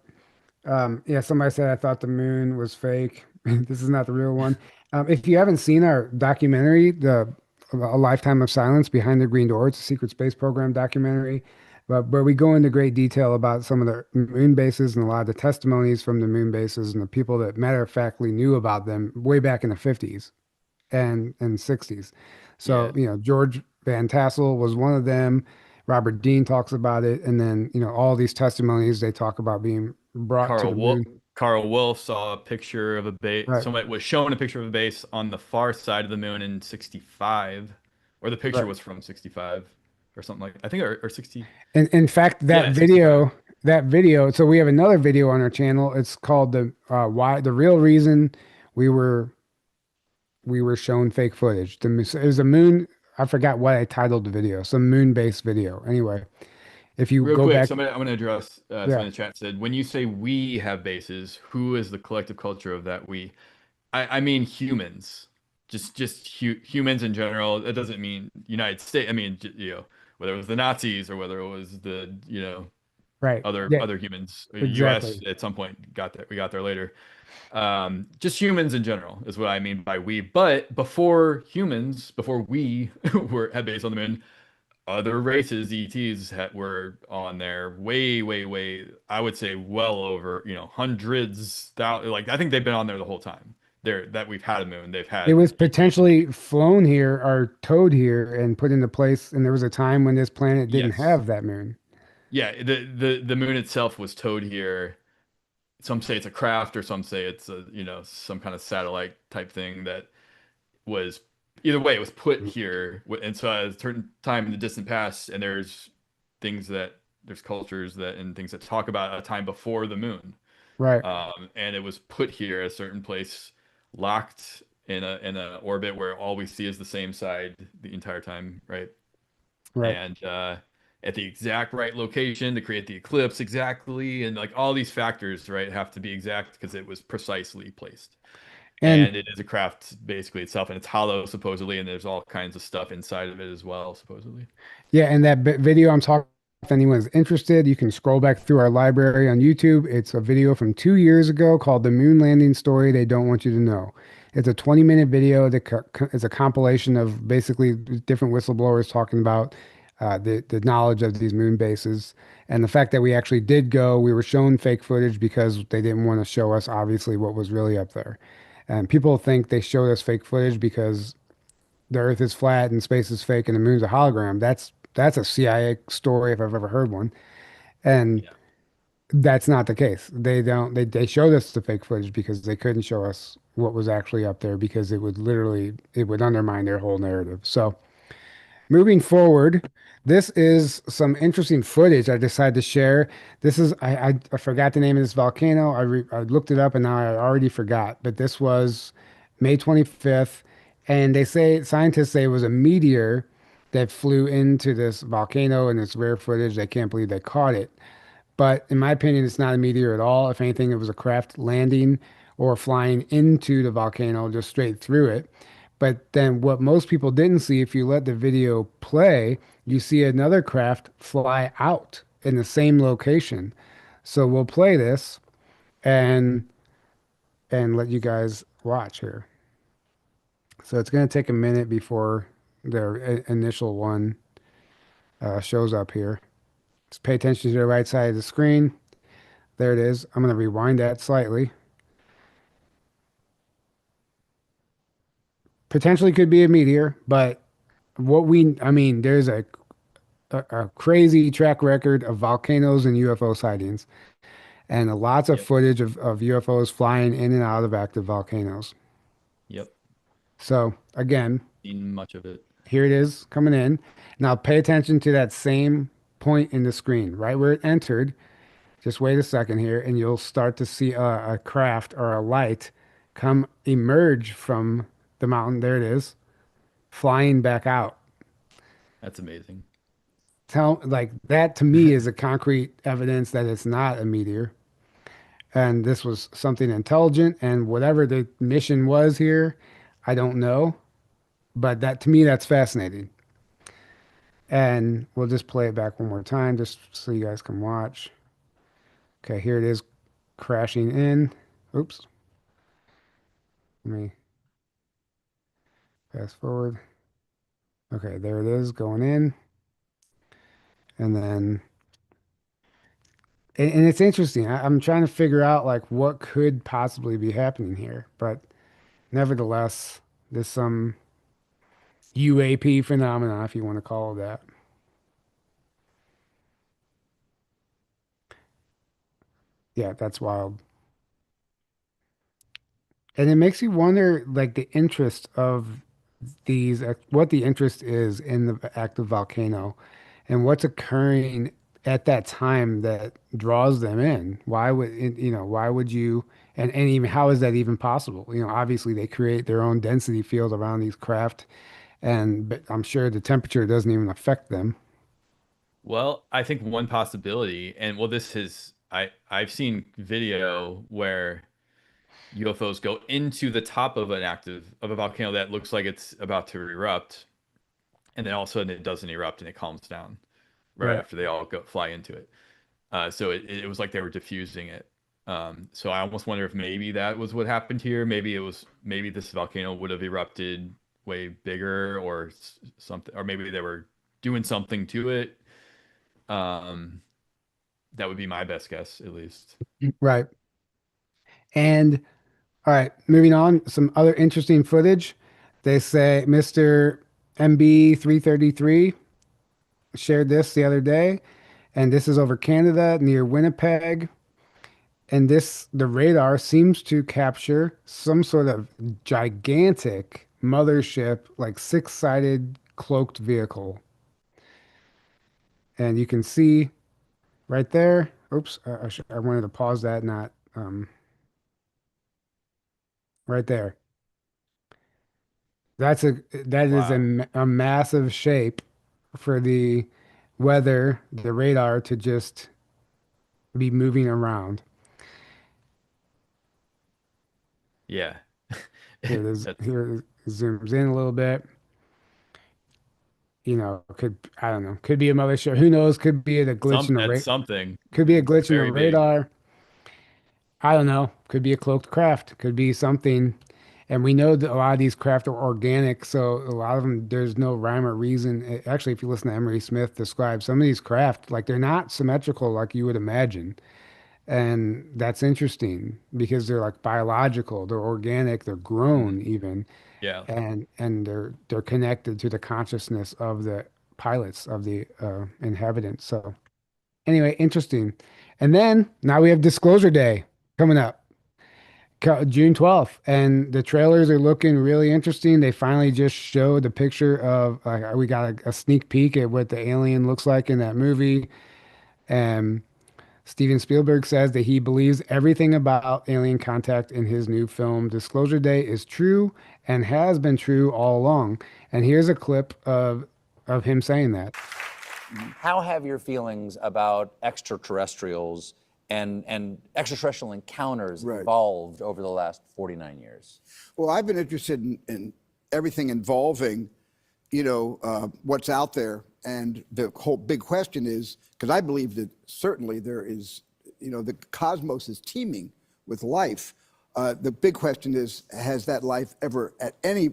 yeah, somebody said I thought the moon was fake. This is not the real one. If you haven't seen our documentary, the A Lifetime of Silence Behind the Green Door, it's a secret space program documentary, but where we go into great detail about some of the moon bases and a lot of the testimonies from the moon bases and the people that matter of factly knew about them way back in the 50s and 60s. So, Yeah. George Van Tassel was one of them. Robert Dean talks about it, and then all these testimonies they talk about being brought to the Carl Wolf, moon. Carl Wolf saw a picture of a base. Right, Somebody was shown a picture of a base on the far side of the moon in 65, or the picture right. was from 65 or something like I think or 60. And in fact, Yeah, 65. that video. So we have another video on our channel. It's called the why the real reason we were shown fake footage. It was a moon. I forgot what I titled the video. Some moon-based video. Anyway, if you Real go quick, back, somebody I'm going to address somebody yeah, in the chat said, when you say we have bases, who is the collective culture of that we? I mean humans, just humans in general. It doesn't mean United States. I mean, whether it was the Nazis or whether it was the, right, other yeah, other humans. U.S. exactly. at some point got there. We got there later. Just humans in general is what I mean by we. But before humans, before we had base on the moon, other races, ETs, were on there way, way, way. I would say well over, hundreds, thousands. Like I think they've been on there the whole time. That we've had a moon. They've It had was ETs. potentially flown here or towed here and put into place, and there was a time when this planet didn't Yes. have that moon. Yeah. The moon itself was towed here. Some say it's a craft, or some say it's a, some kind of satellite type thing that was either way, it was put here. And so at a certain time in the distant past, and there's cultures that and things that talk about a time before the moon. Right, And it was put here at a certain place, locked in a orbit where all we see is the same side the entire time, right? right. And at the exact right location to create the eclipse exactly, and like all these factors, right, have to be exact because it was precisely placed. And And it is a craft basically itself, and it's hollow supposedly, and there's all kinds of stuff inside of it as well, supposedly. yeah, and that video I'm talking, if anyone's interested, you can scroll back through our library on YouTube. It's a video from 2 years ago called The Moon Landing Story They Don't Want You to Know. It's a 20-minute video that is a compilation of basically different whistleblowers talking about the knowledge of these moon bases. And the fact that we actually did go, we were shown fake footage because they didn't want to show us, obviously, what was really up there. And people think they showed us fake footage because the Earth is flat and space is fake and the moon's a hologram. That's a CIA story if I've ever heard one. And Yeah. that's not the case. They showed us the fake footage because they couldn't show us what was actually up there because it would undermine their whole narrative. So moving forward, this is some interesting footage I decided to share. This is I forgot the name of this volcano. I looked it up and now I already forgot. But this was May 25th, and scientists say it was a meteor that flew into this volcano, and it's rare footage. They can't believe they caught it. But in my opinion, it's not a meteor at all. If anything, it was a craft landing or flying into the volcano, just straight through it. But then what most people didn't see, if you let the video play, you see another craft fly out in the same location. So we'll play this and let you guys watch here. So it's going to take a minute before the initial one shows up here. Just pay attention to the right side of the screen. There it is. I'm going to rewind that slightly. Potentially could be a meteor, but I mean, there's a crazy track record of volcanoes and UFO sightings, and lots of Yep. footage of UFOs flying in and out of active volcanoes. Yep. So again, Seen much of it. here it is coming in. Now pay attention to that same point in the screen, right where it entered. Just wait a second here, and you'll start to see a craft or a light come emerge from the mountain. There it is, flying back out. That's amazing. Like that to me is a concrete evidence that it's not a meteor. And this was something intelligent, and whatever the mission was here, I don't know. But that to me, that's fascinating. And we'll just play it back one more time just so you guys can watch. Okay, here it is crashing in. Oops. Let me fast forward. Okay, there it is going in. And then, and it's interesting. I'm trying to figure out like what could possibly be happening here. But nevertheless, there's some UAP phenomena, if you want to call it that. Yeah, that's wild. And it makes you wonder, like, the interest of what the interest is in the active volcano and what's occurring at that time that draws them in. Why would you, and even how is that even possible? Obviously they create their own density field around these craft, but I'm sure the temperature doesn't even affect them. Well, I think one possibility, and well, I've seen video where UFOs go into the top of a volcano that looks like it's about to erupt, and then all of a sudden it doesn't erupt and it calms down right after they all fly into it. So it was like they were diffusing it. So I almost wonder if maybe that was what happened here. Maybe this volcano would have erupted way bigger or something, or maybe they were doing something to it. That would be my best guess, at least. Right. And all right, moving on. Some other interesting footage. They say Mr. MB333 shared this the other day, and this is over Canada near Winnipeg. And the radar seems to capture some sort of gigantic mothership, like six-sided cloaked vehicle. And you can see right there. Oops, I wanted to pause that, not right there. That is a massive shape for the radar to just be moving around. Yeah. Here it is. Here it zooms in a little bit. I don't know. Could be a mothership. Who knows? Could be a glitch in the radar. Something. Could be a glitch in the Very radar. I don't know. Could be a cloaked craft. Could be something. And we know that a lot of these craft are organic, so a lot of them, there's no rhyme or reason. Actually, if you listen to Emery Smith describe some of these craft, like they're not symmetrical like you would imagine. And that's interesting because they're like biological, they're organic, they're grown even. Yeah. And they're connected to the consciousness of the pilots, of the inhabitants. So anyway, interesting. And then now we have Disclosure Day coming up. June 12th, and the trailers are looking really interesting. They finally just showed the picture of we got a sneak peek at what the alien looks like in that movie. And Steven Spielberg says that he believes everything about alien contact in his new film Disclosure Day is true and has been true all along. And here's a clip of him saying that. How have your feelings about extraterrestrials and extraterrestrial encounters evolved over the last 49 years? Well, I've been interested in everything involving, what's out there. And the whole big question is, because I believe that certainly there is, the cosmos is teeming with life. The big question is, has that life ever at any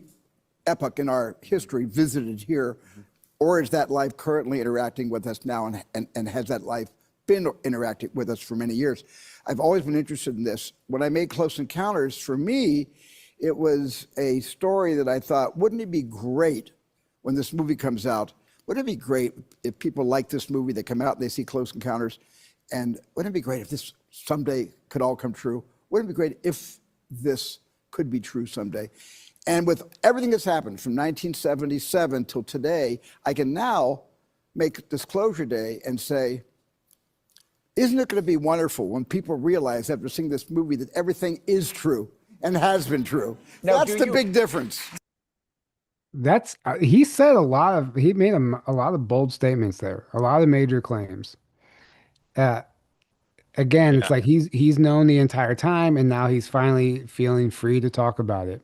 epoch in our history visited here? Or is that life currently interacting with us now, and has that life been interacting with us for many years? I've always been interested in this. When I made Close Encounters, for me, it was a story that I thought, wouldn't it be great when this movie comes out? Wouldn't it be great if people like this movie, they come out and they see Close Encounters, and wouldn't it be great if this someday could all come true? Wouldn't it be great if this could be true someday? And with everything that's happened from 1977 till today, I can now make Disclosure Day and say, isn't it going to be wonderful when people realize after seeing this movie that everything is true and has been true. Now, That's the big difference. That's he said he made a lot of bold statements there, a lot of major claims. Uh, Again, it's Yeah. like he's known the entire time, and now he's finally feeling free to talk about it.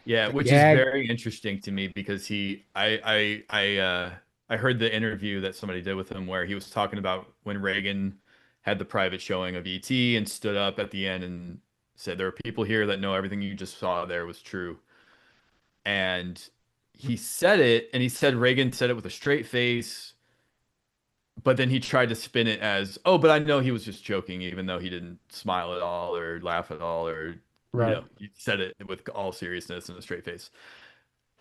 Yeah, The which is gag, very interesting to me because I heard the interview that somebody did with him where he was talking about when Reagan had the private showing of ET and stood up at the end and said there are people here that know everything you just saw there was true. And he said it, and he said Reagan said it with a straight face, but then he tried to spin it as, oh, but I know he was just joking, even though he didn't smile at all or laugh at all, or right, he said it with all seriousness and a straight face.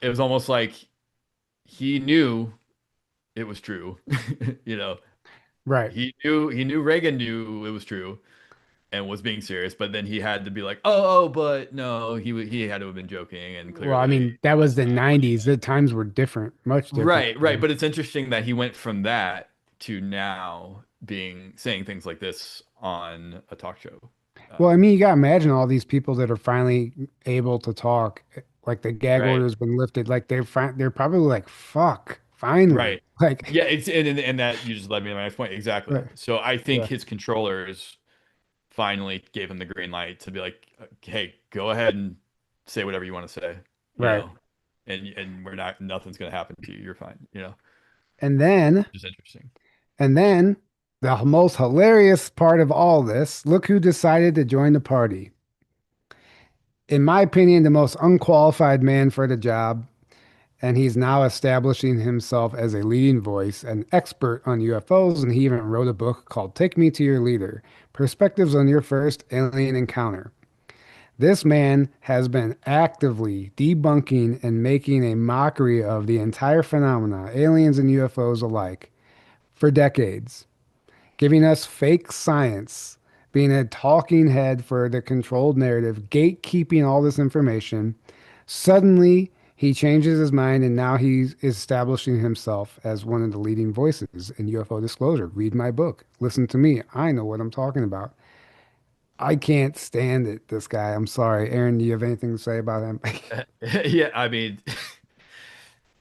It was almost like he knew it was true. you know, right. he knew Reagan knew it was true and was being serious, but then he had to be like, oh, but no, he had to have been joking, and Well, I clearly mean, that was the 90s. The times were different, much different. right. But it's interesting that he went from that to now saying things like this on a talk show. Well, I mean, you gotta imagine all these people that are finally able to talk. Like the gag Right. order's been lifted. Like they're probably like, "Fuck, finally!" Right. Like, Yeah, it's and that you just led me to my next point. Exactly. right. So I think Yeah. his controllers finally gave him the green light to be like, hey, go ahead and say whatever you want to say, Right. and nothing's gonna happen to you. You're fine, And then, Which is interesting. and then, the most hilarious part of all this, look who decided to join the party. In my opinion, the most unqualified man for the job, and he's now establishing himself as a leading voice, an expert on UFOs, and he even wrote a book called Take Me to Your Leader: Perspectives on Your First Alien Encounter. This man has been actively debunking and making a mockery of the entire phenomena, aliens and UFOs alike, for decades, giving us fake science, being a talking head for the controlled narrative, gatekeeping all this information. Suddenly, he changes his mind, and now he's establishing himself as one of the leading voices in UFO disclosure. Read my book. Listen to me. I know what I'm talking about. I can't stand it, this guy. I'm sorry. Aaron, do you have anything to say about him? Yeah, I mean,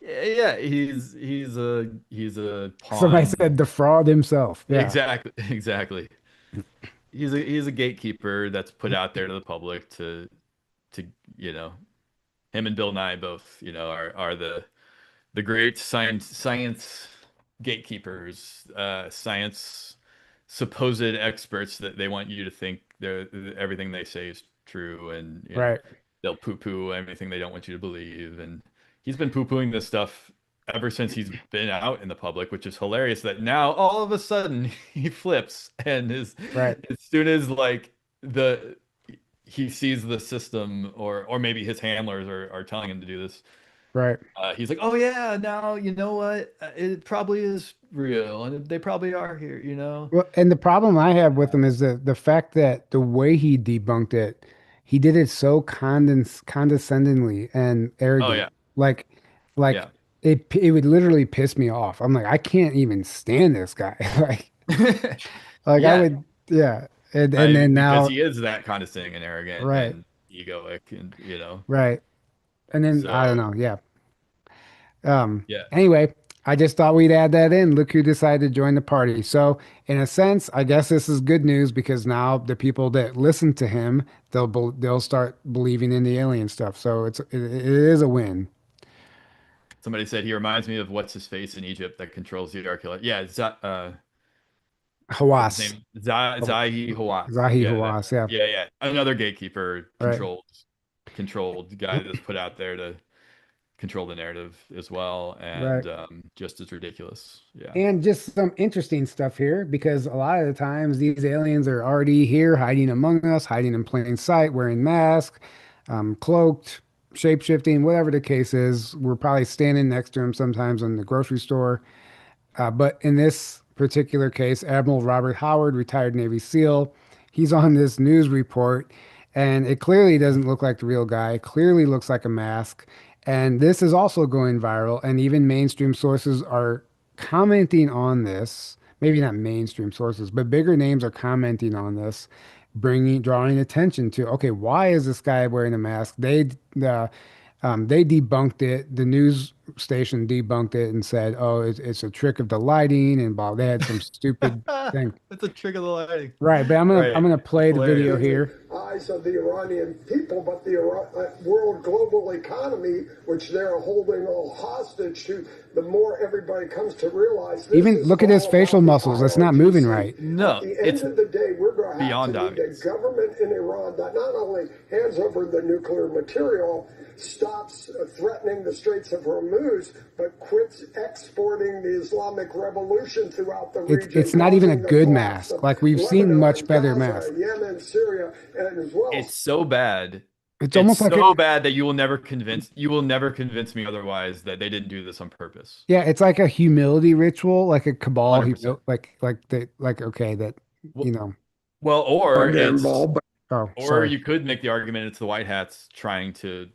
yeah, he's a Somebody pawn. said the fraud himself. Yeah. Exactly. He's a gatekeeper that's put out there to the public to him and Bill Nye both are the great science gatekeepers, science supposed experts that they want you to think everything they say is true, and Right. they'll poo-poo everything they don't want you to believe. And he's been poo-pooing this stuff ever since he's been out in the public, which is hilarious that now all of a sudden he flips and Right. as soon as he sees the system, or maybe his handlers are telling him to do this, Right. he's like, oh yeah, now you know what, it probably is real and they probably are here. Well, and the problem I have with him is the fact that the way he debunked it, he did it so condescendingly and Oh arrogant. yeah. Like, Yeah. it would literally piss me off. I'm like, I can't even stand this guy. Like I Yeah. would, yeah. And then Because now, he is that condescending and arrogant right, and egoic, and right. And then I don't so know, yeah. yeah. Anyway, I just thought we'd add that in. Look who decided to join the party. So, in a sense, I guess this is good news because now the people that listen to him, they'll start believing in the alien stuff. So it is a win. Somebody said he reminds me of what's his face in Egypt that controls the Archelaus. Yeah, what's his Hawass. name? Zahi Hawass. Zahi Yeah, Hawass, yeah. yeah. Another gatekeeper, Right. controlled guy that's put out there to control the narrative as well, Right. and just as ridiculous. Yeah. And just some interesting stuff here because a lot of the times these aliens are already here, hiding among us, hiding in plain sight, wearing masks, cloaked, shape-shifting, whatever the case is. We're probably standing next to them sometimes in the grocery store. But in this particular case, Admiral Robert Howard, retired Navy SEAL, he's on this news report, and it clearly doesn't look like the real guy. It clearly looks like a mask. And this is also going viral, and even mainstream sources are commenting on this. Maybe not mainstream sources, but bigger names are commenting on this drawing attention to, okay, why is this guy wearing a mask? They debunked it. The news station debunked it and said, "Oh, it's a trick of the lighting," and blah. They had some stupid thing. It's a trick of the lighting. Right, but I'm gonna play the video here. Eyes of the Iranian people, but the world global economy, which they're holding all hostage to. The more everybody comes to realize, Even look at his facial muscles; it's not moving right. No, at the end of the day, we're going to have beyond to need obvious. a government in Iran that not only hands over the nuclear material, stops threatening the Straits of Hormuz, but quits exporting the Islamic Revolution throughout the region. It's not even a good mask. Like we've seen much better masks. Yemen, Syria, and as well. It's so bad. It's almost like so bad that you will never convince me otherwise that they didn't do this on purpose. Yeah, it's like a humility ritual, like a cabal. Okay, that you know. Well, or sorry. you could make the argument it's the white hats trying to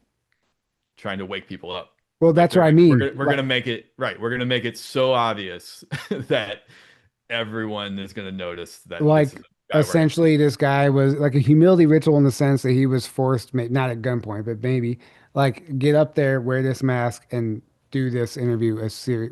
wake people up. Well, that's what I mean. We're gonna make it right. We're gonna make it so obvious that everyone is gonna notice that. Like essentially, this guy was like a humility ritual in the sense that he was forced, not at gunpoint, but maybe like get up there, wear this mask, and do this interview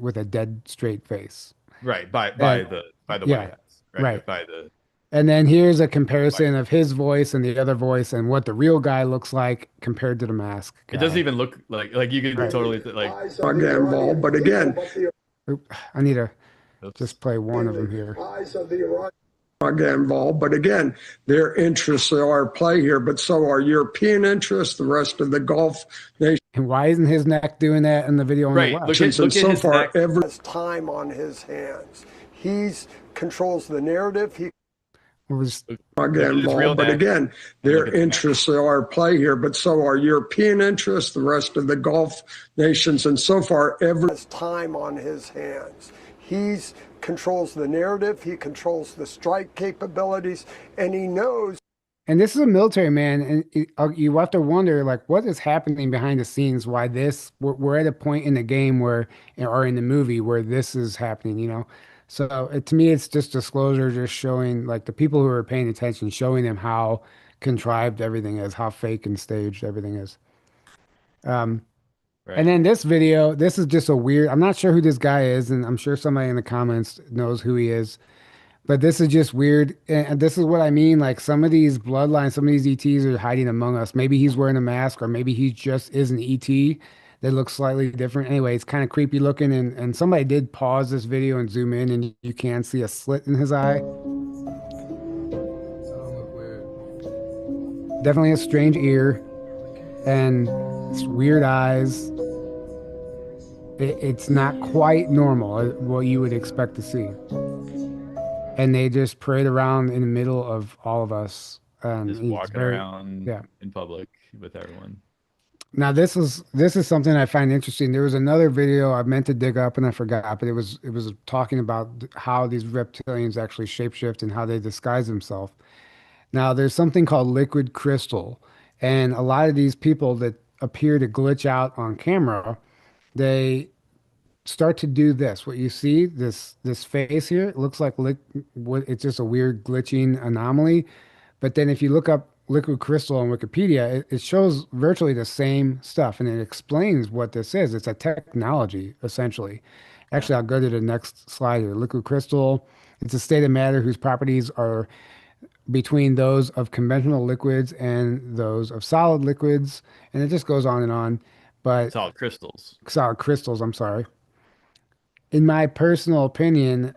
with a dead straight face. Right by the white hats. Right. By the. And then here's a comparison of his voice and the other voice and what the real guy looks like compared to the mask guy. It doesn't even look like you could totally like. Again, but again, I need to just play one of them here. Eyes of the Iran get involved, but again, their interests are at play here, but so are European interests, the rest of the Gulf nations. And why isn't his neck doing that in the video on the left? Look at his neck. Every time on his hands, he controls the narrative. He again, but again, their interests are at play here, but so are European interests, the rest of the Gulf nations, and so far every time on his hands. He controls the narrative, he controls the strike capabilities, and he knows. And this is a military man, and you have to wonder, like, what is happening behind the scenes? Why we're at a point in the game or in the movie where this is happening, you know? So to me, it's just disclosure, just showing like the people who are paying attention, showing them how contrived everything is, how fake and staged everything is. And then this video, this is just a weird, I'm not sure who this guy is, and I'm sure somebody in the comments knows who he is, but this is just weird. And this is what I mean. Like some of these bloodlines, some of these ETs are hiding among us. Maybe he's wearing a mask, or maybe he just is an ET. They look slightly different. Anyway, it's kind of creepy looking. And somebody did pause this video and zoom in, and you can see a slit in his eye. Definitely a strange ear and weird eyes. It's not quite normal, what you would expect to see. And they just parade around in the middle of all of us. Just walking around in public with everyone. Now this is something I find interesting. There was another video I meant to dig up and I forgot, but it was talking about how these reptilians actually shapeshift and how they disguise themselves. Now there's something called liquid crystal, and a lot of these people that appear to glitch out on camera, they start to do this. What you see, this face here, it looks like it's just a weird glitching anomaly. But then if you look up liquid crystal on Wikipedia, it shows virtually the same stuff, and it explains what this is. It's a technology, essentially. Actually, I'll go to the next slide here. Liquid crystal, it's a state of matter whose properties are between those of conventional liquids and those of solid liquids, and it just goes on and on. But solid crystals, I'm sorry. In my personal opinion,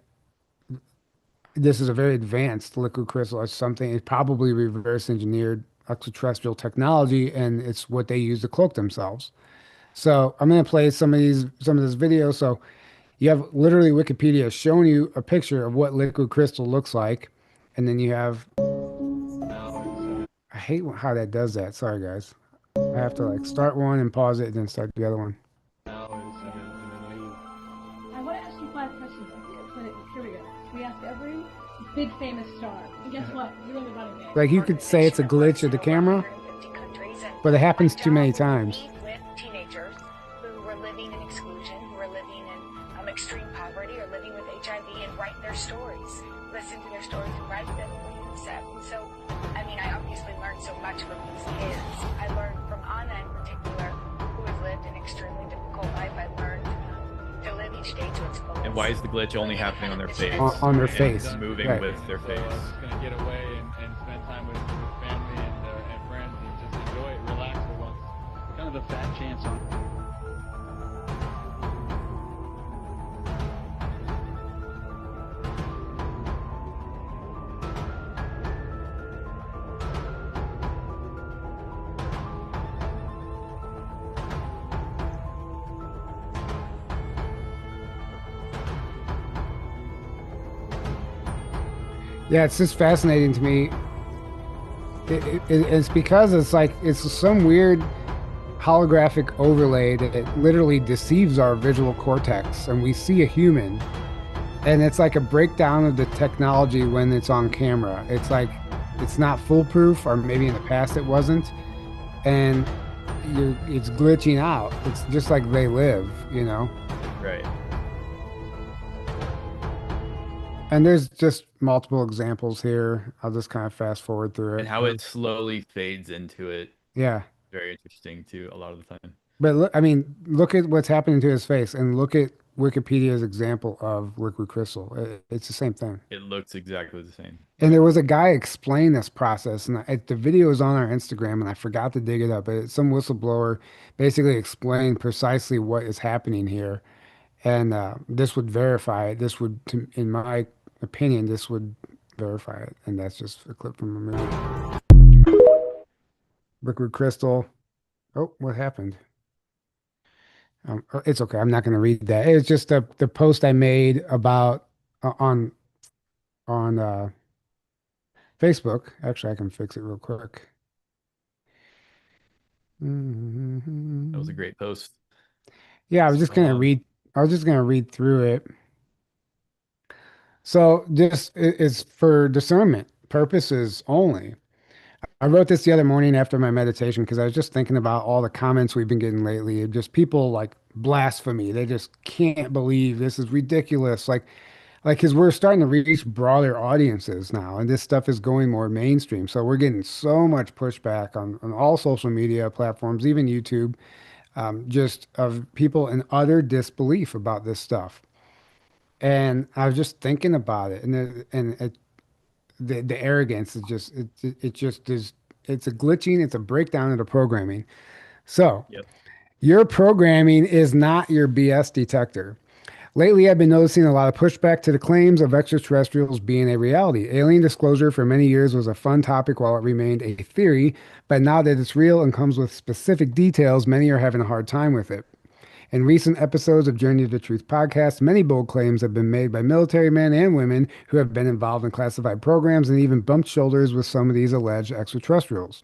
this is a very advanced liquid crystal. It's probably reverse engineered extraterrestrial technology, and it's what they use to cloak themselves. So I'm going to play some of this video. So you have literally Wikipedia showing you a picture of what liquid crystal looks like. And then you have, I hate how that does that. Sorry, guys. I have to like start one and pause it and then start the other one. I want to ask you 5 questions. Here we go. We asked every big famous star. And guess what? You're only running there. Like you could say it's a glitch of the camera, but it happens too many times. With teenagers who were living in exclusion, who were living in extreme poverty or living with HIV, and write their stories. Listen to their stories and write them. So, I mean, obviously learned so much from these kids. I learned from Anna in particular, who has lived an extremely difficult life. I learned to live each day to its fullest. And why is the glitch only happening on their face? On their face. Moving right. with their face. Gonna get away and spend time with family and friends and just enjoy it, relax for once. Kind of a fat chance on. Yeah, it's just fascinating to me. It's because it's like it's some weird holographic overlay that it literally deceives our visual cortex, and we see a human, and it's like a breakdown of the technology when it's on camera. It's like it's not foolproof, or maybe in the past it wasn't, and it's glitching out. It's just like they live, you know? Right. And there's just multiple examples here. I'll just kind of fast forward through it. And how it slowly fades into it. Yeah. Very interesting too, a lot of the time. But look, I mean, look at what's happening to his face, and look at Wikipedia's example of liquid crystal. It's the same thing. It looks exactly the same. And there was a guy explain this process, and the video is on our Instagram, and I forgot to dig it up. But some whistleblower basically explained precisely what is happening here, and this would verify it. This would, in my opinion, this would verify it. And that's just a clip from a movie. Liquid crystal. Oh, what happened? It's okay. I'm not going to read that. It's just the post I made about on Facebook. Actually, I can fix it real quick. That was a great post. Yeah, I was just going to read. I was just going to read through it. So this is for discernment purposes only. I wrote this the other morning after my meditation because I was just thinking about all the comments we've been getting lately. Just people like blasphemy. They just can't believe this is ridiculous. Like, because we're starting to reach broader audiences now, and this stuff is going more mainstream. So we're getting so much pushback on all social media platforms, even YouTube, just of people in utter disbelief about this stuff. And I was just thinking about it, and the arrogance is just it just is. It's a glitching. It's a breakdown of the programming. So your programming is not your BS detector. Lately, I've been noticing a lot of pushback to the claims of extraterrestrials being a reality. Alien disclosure for many years was a fun topic while it remained a theory, but now that it's real and comes with specific details, many are having a hard time with it. In recent episodes of Journey to the Truth podcast, many bold claims have been made by military men and women who have been involved in classified programs and even bumped shoulders with some of these alleged extraterrestrials.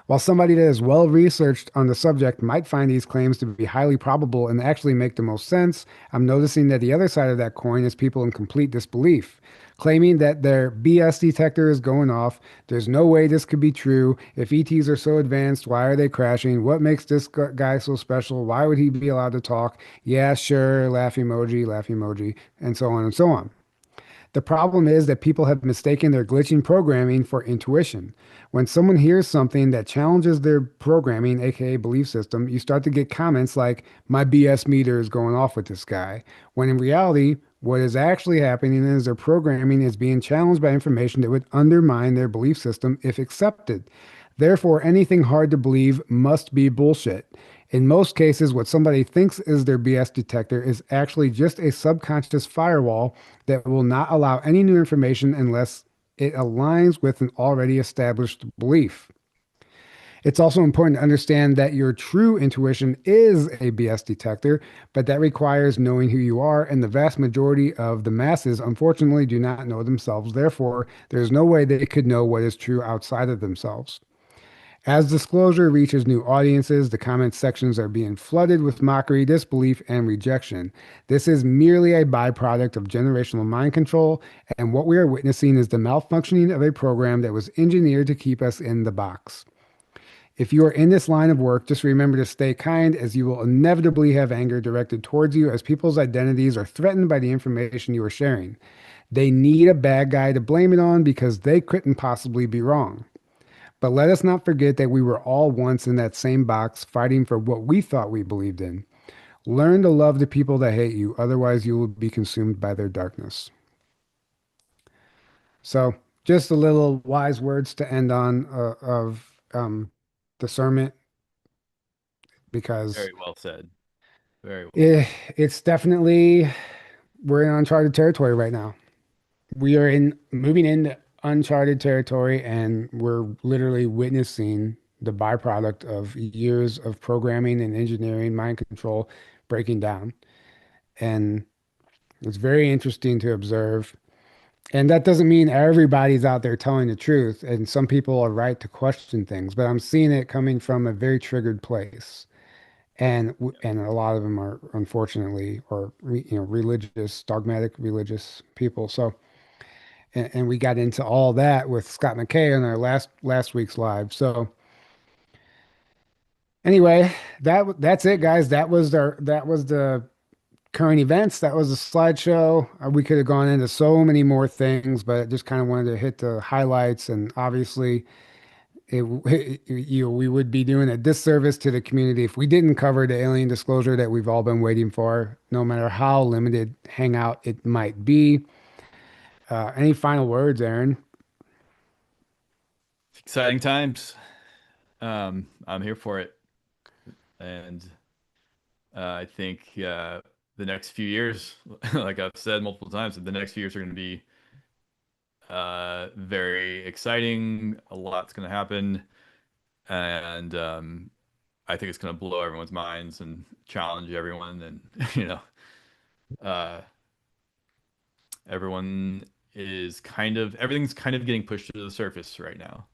While somebody that is well researched on the subject might find these claims to be highly probable and actually make the most sense, I'm noticing that the other side of that coin is people in complete disbelief, claiming that their BS detector is going off. There's no way this could be true. If ETs are so advanced, why are they crashing? What makes this guy so special? Why would he be allowed to talk? Yeah, sure, laugh emoji, and so on and so on. The problem is that people have mistaken their glitching programming for intuition. When someone hears something that challenges their programming, aka belief system, you start to get comments like, my BS meter is going off with this guy. When in reality, what is actually happening is their programming is being challenged by information that would undermine their belief system if accepted. Therefore, anything hard to believe must be bullshit. In most cases, what somebody thinks is their BS detector is actually just a subconscious firewall that will not allow any new information unless it aligns with an already established belief. It's also important to understand that your true intuition is a BS detector, but that requires knowing who you are, and the vast majority of the masses, unfortunately, do not know themselves. Therefore, there's no way they could know what is true outside of themselves. As disclosure reaches new audiences, the comment sections are being flooded with mockery, disbelief, and rejection. This is merely a byproduct of generational mind control, and what we are witnessing is the malfunctioning of a program that was engineered to keep us in the box. If you are in this line of work, just remember to stay kind, as you will inevitably have anger directed towards you as people's identities are threatened by the information you are sharing. They need a bad guy to blame it on because they couldn't possibly be wrong. But let us not forget that we were all once in that same box fighting for what we thought we believed in. Learn to love the people that hate you, otherwise you will be consumed by their darkness. So, just a little wise words to end on of discernment, because Very well said. Very well it's definitely, we're in uncharted territory right now. We are moving into uncharted territory, and we're literally witnessing the byproduct of years of programming and engineering, mind control breaking down. And it's very interesting to observe. And that doesn't mean everybody's out there telling the truth. And some people are right to question things, but I'm seeing it coming from a very triggered place. And a lot of them are unfortunately, or religious, dogmatic religious people. So, and we got into all that with Scott McKay in our last week's live. So anyway, that's it, guys. That was the current events. That was a slideshow. We could have gone into so many more things, but I just kind of wanted to hit the highlights. And obviously, we would be doing a disservice to the community if we didn't cover the alien disclosure that we've all been waiting for, no matter how limited hangout it might be. Any final words, Aaron? Exciting times. I'm here for it. And I think the next few years, like I've said multiple times, the next few years are going to be very exciting. A lot's going to happen. And I think it's going to blow everyone's minds and challenge everyone. And, everything's kind of getting pushed to the surface right now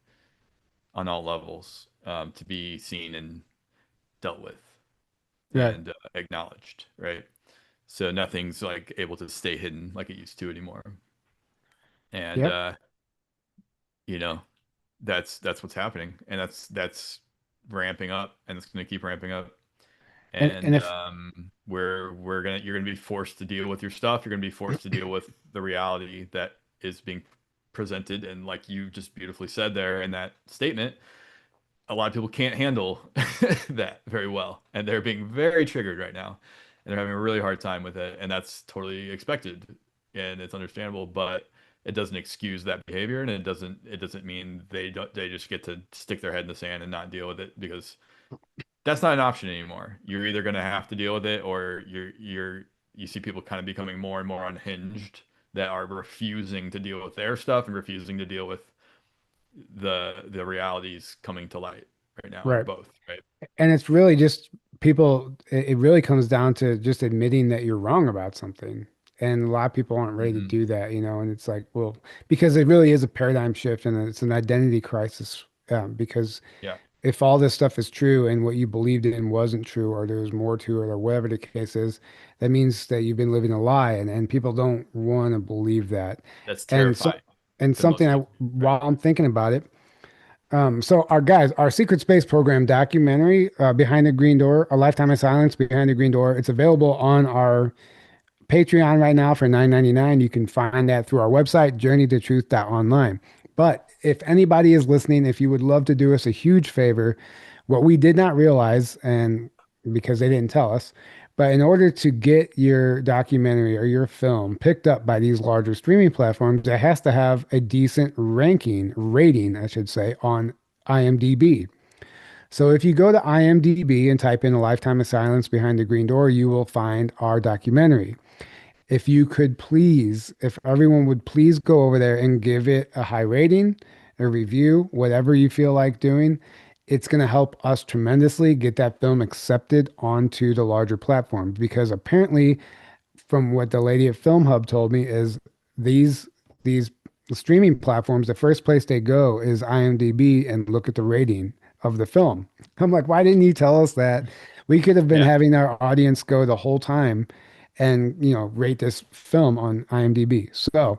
on all levels, to be seen and dealt with and acknowledged, right? So nothing's like able to stay hidden like it used to anymore. And that's what's happening, and that's ramping up, and it's going to keep ramping up. And if you're gonna be forced to deal with your stuff. You're gonna be forced to deal with the reality that is being presented, and like you just beautifully said there in that statement, a lot of people can't handle that very well, and they're being very triggered right now, and they're having a really hard time with it, and that's totally expected, and it's understandable, but it doesn't excuse that behavior, and it doesn't mean they just get to stick their head in the sand and not deal with it, because that's not an option anymore. You're either going to have to deal with it, or you see people kind of becoming more and more unhinged that are refusing to deal with their stuff and refusing to deal with the realities coming to light right now, or Right. both, right? And it's really just people, it really comes down to just admitting that you're wrong about something. And a lot of people aren't ready to do that, and it's like, well, because it really is a paradigm shift, and it's an identity crisis. Because Yeah. if all this stuff is true and what you believed in wasn't true, or there's more to it, or whatever the case is, that means that you've been living a lie, and people don't want to believe that. That's And so, terrifying. and something while I'm thinking about it, so our Secret Space Program documentary, Behind the Green Door, A Lifetime of Silence Behind the Green Door, it's available on our Patreon right now for $9.99. You can find that through our website, journeytotruth.online. But if anybody is listening, if you would love to do us a huge favor, what we did not realize, and because they didn't tell us, but in order to get your documentary or your film picked up by these larger streaming platforms, it has to have a decent rating, I should say, on IMDb. So if you go to IMDb and type in A Lifetime of Silence Behind the Green Door, you will find our documentary. If you could please, if everyone would please go over there and give it a high rating, a review, whatever you feel like doing, it's going to help us tremendously get that film accepted onto the larger platforms. Because apparently, from what the lady at Film Hub told me, is these streaming platforms, the first place they go is IMDb and look at the rating of the film. I'm like, why didn't you tell us that? We could have been having our audience go the whole time and rate this film on IMDb. So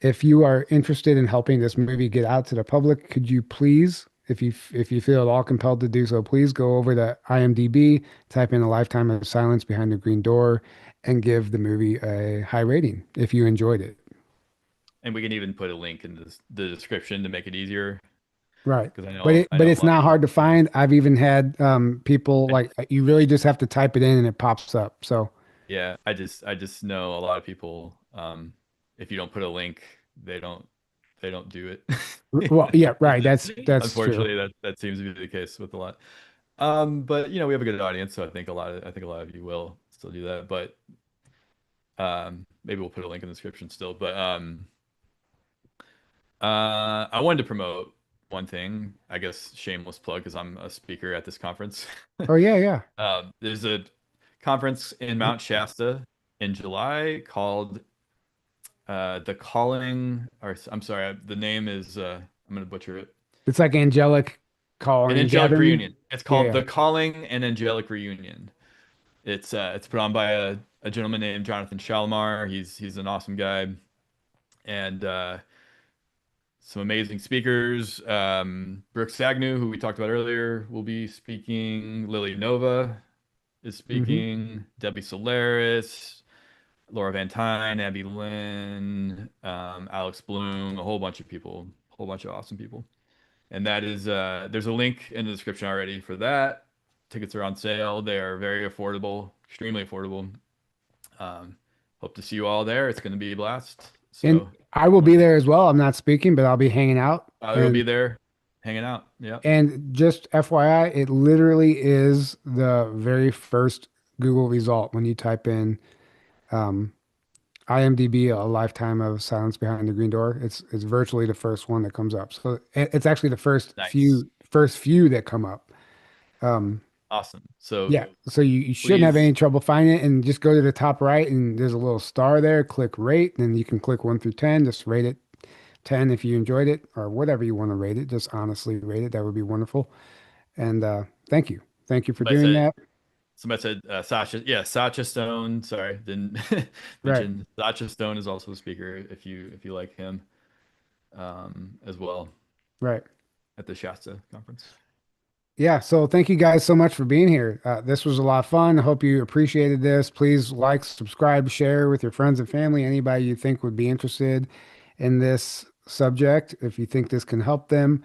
if you are interested in helping this movie get out to the public, could you please, if you feel at all compelled to do so, please go over to IMDb, type in A Lifetime of Silence Behind the Green Door, and give the movie a high rating if you enjoyed it. And we can even put a link in the description to make it easier. Right. Because I But know a it's lot of not people. hard to find. I've even had people like you really just have to type it in and it pops up. So Yeah, I just know a lot of people. If you don't put a link, they don't do it. well, yeah, right. That's true. Unfortunately, that seems to be the case with a lot. But we have a good audience, so I think a lot of you will still do that. But maybe we'll put a link in the description still. But I wanted to promote one thing. I guess shameless plug because I'm a speaker at this conference. Oh yeah, yeah. There's a conference in Mount Shasta in July called the Calling, or I'm sorry, the name is I'm gonna butcher it. It's like angelic An calling Angelic gathering. Reunion. It's Yeah, called yeah. The Calling and Angelic Reunion. It's put on by a gentleman named Jonathan Shalimar. He's an awesome guy, and some amazing speakers. Brooks Agnew, who we talked about earlier, will be speaking. Lily Nova is speaking. Debbie Solaris, Laura Van Tyne, Abby Lynn, Alex Bloom, a whole bunch of people, a whole bunch of awesome people. And that is, there's a link in the description already for that. Tickets are on sale. They are very affordable, extremely affordable. Hope to see you all there. It's going to be a blast. And So I will be there as well. I'm not speaking, but I'll be hanging out. I will be there hanging out. Yeah. And just FYI, it literally is the very first Google result when you type in IMDb, a lifetime of silence behind the green door. It's virtually the first one that comes up. So it's actually the first Nice. few that come up. Awesome. So Yeah, so you shouldn't have please, any trouble finding it, and just go to the top right, and there's a little star there. Click rate, and you can click 1 through 10. Just rate it 10 if you enjoyed it, or whatever you want to rate it. Just honestly rate it. That would be wonderful. And thank you for somebody doing said, that. somebody said Sasha. Yeah, Sasha Stone. Sorry, didn't Right, mention Sasha Stone is also a speaker if you like him as well right. at the Shasta conference. Yeah, so thank you guys so much for being here. This was a lot of fun. I hope you appreciated this. Please like, subscribe, share with your friends and family, anybody you think would be interested in this subject. If you think this can help them,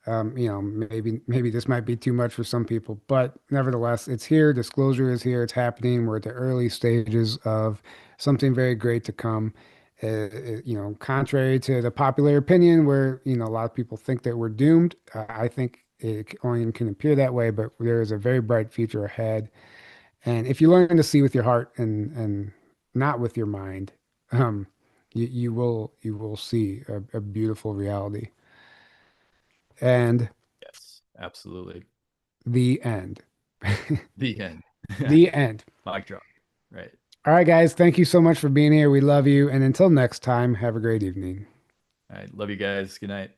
maybe this might be too much for some people, but nevertheless, it's here. Disclosure is here. It's happening. We're at the early stages of something very great to come. Contrary to the popular opinion, where a lot of people think that we're doomed, I think it only can appear that way. But there is a very bright future ahead, and if you learn to see with your heart and not with your mind, you will see a beautiful reality. And Yes, absolutely. the end. The end. The end. Mic drop. Right. All right, guys. Thank you so much for being here. We love you. And until next time, have a great evening. All right. Love you guys. Good night.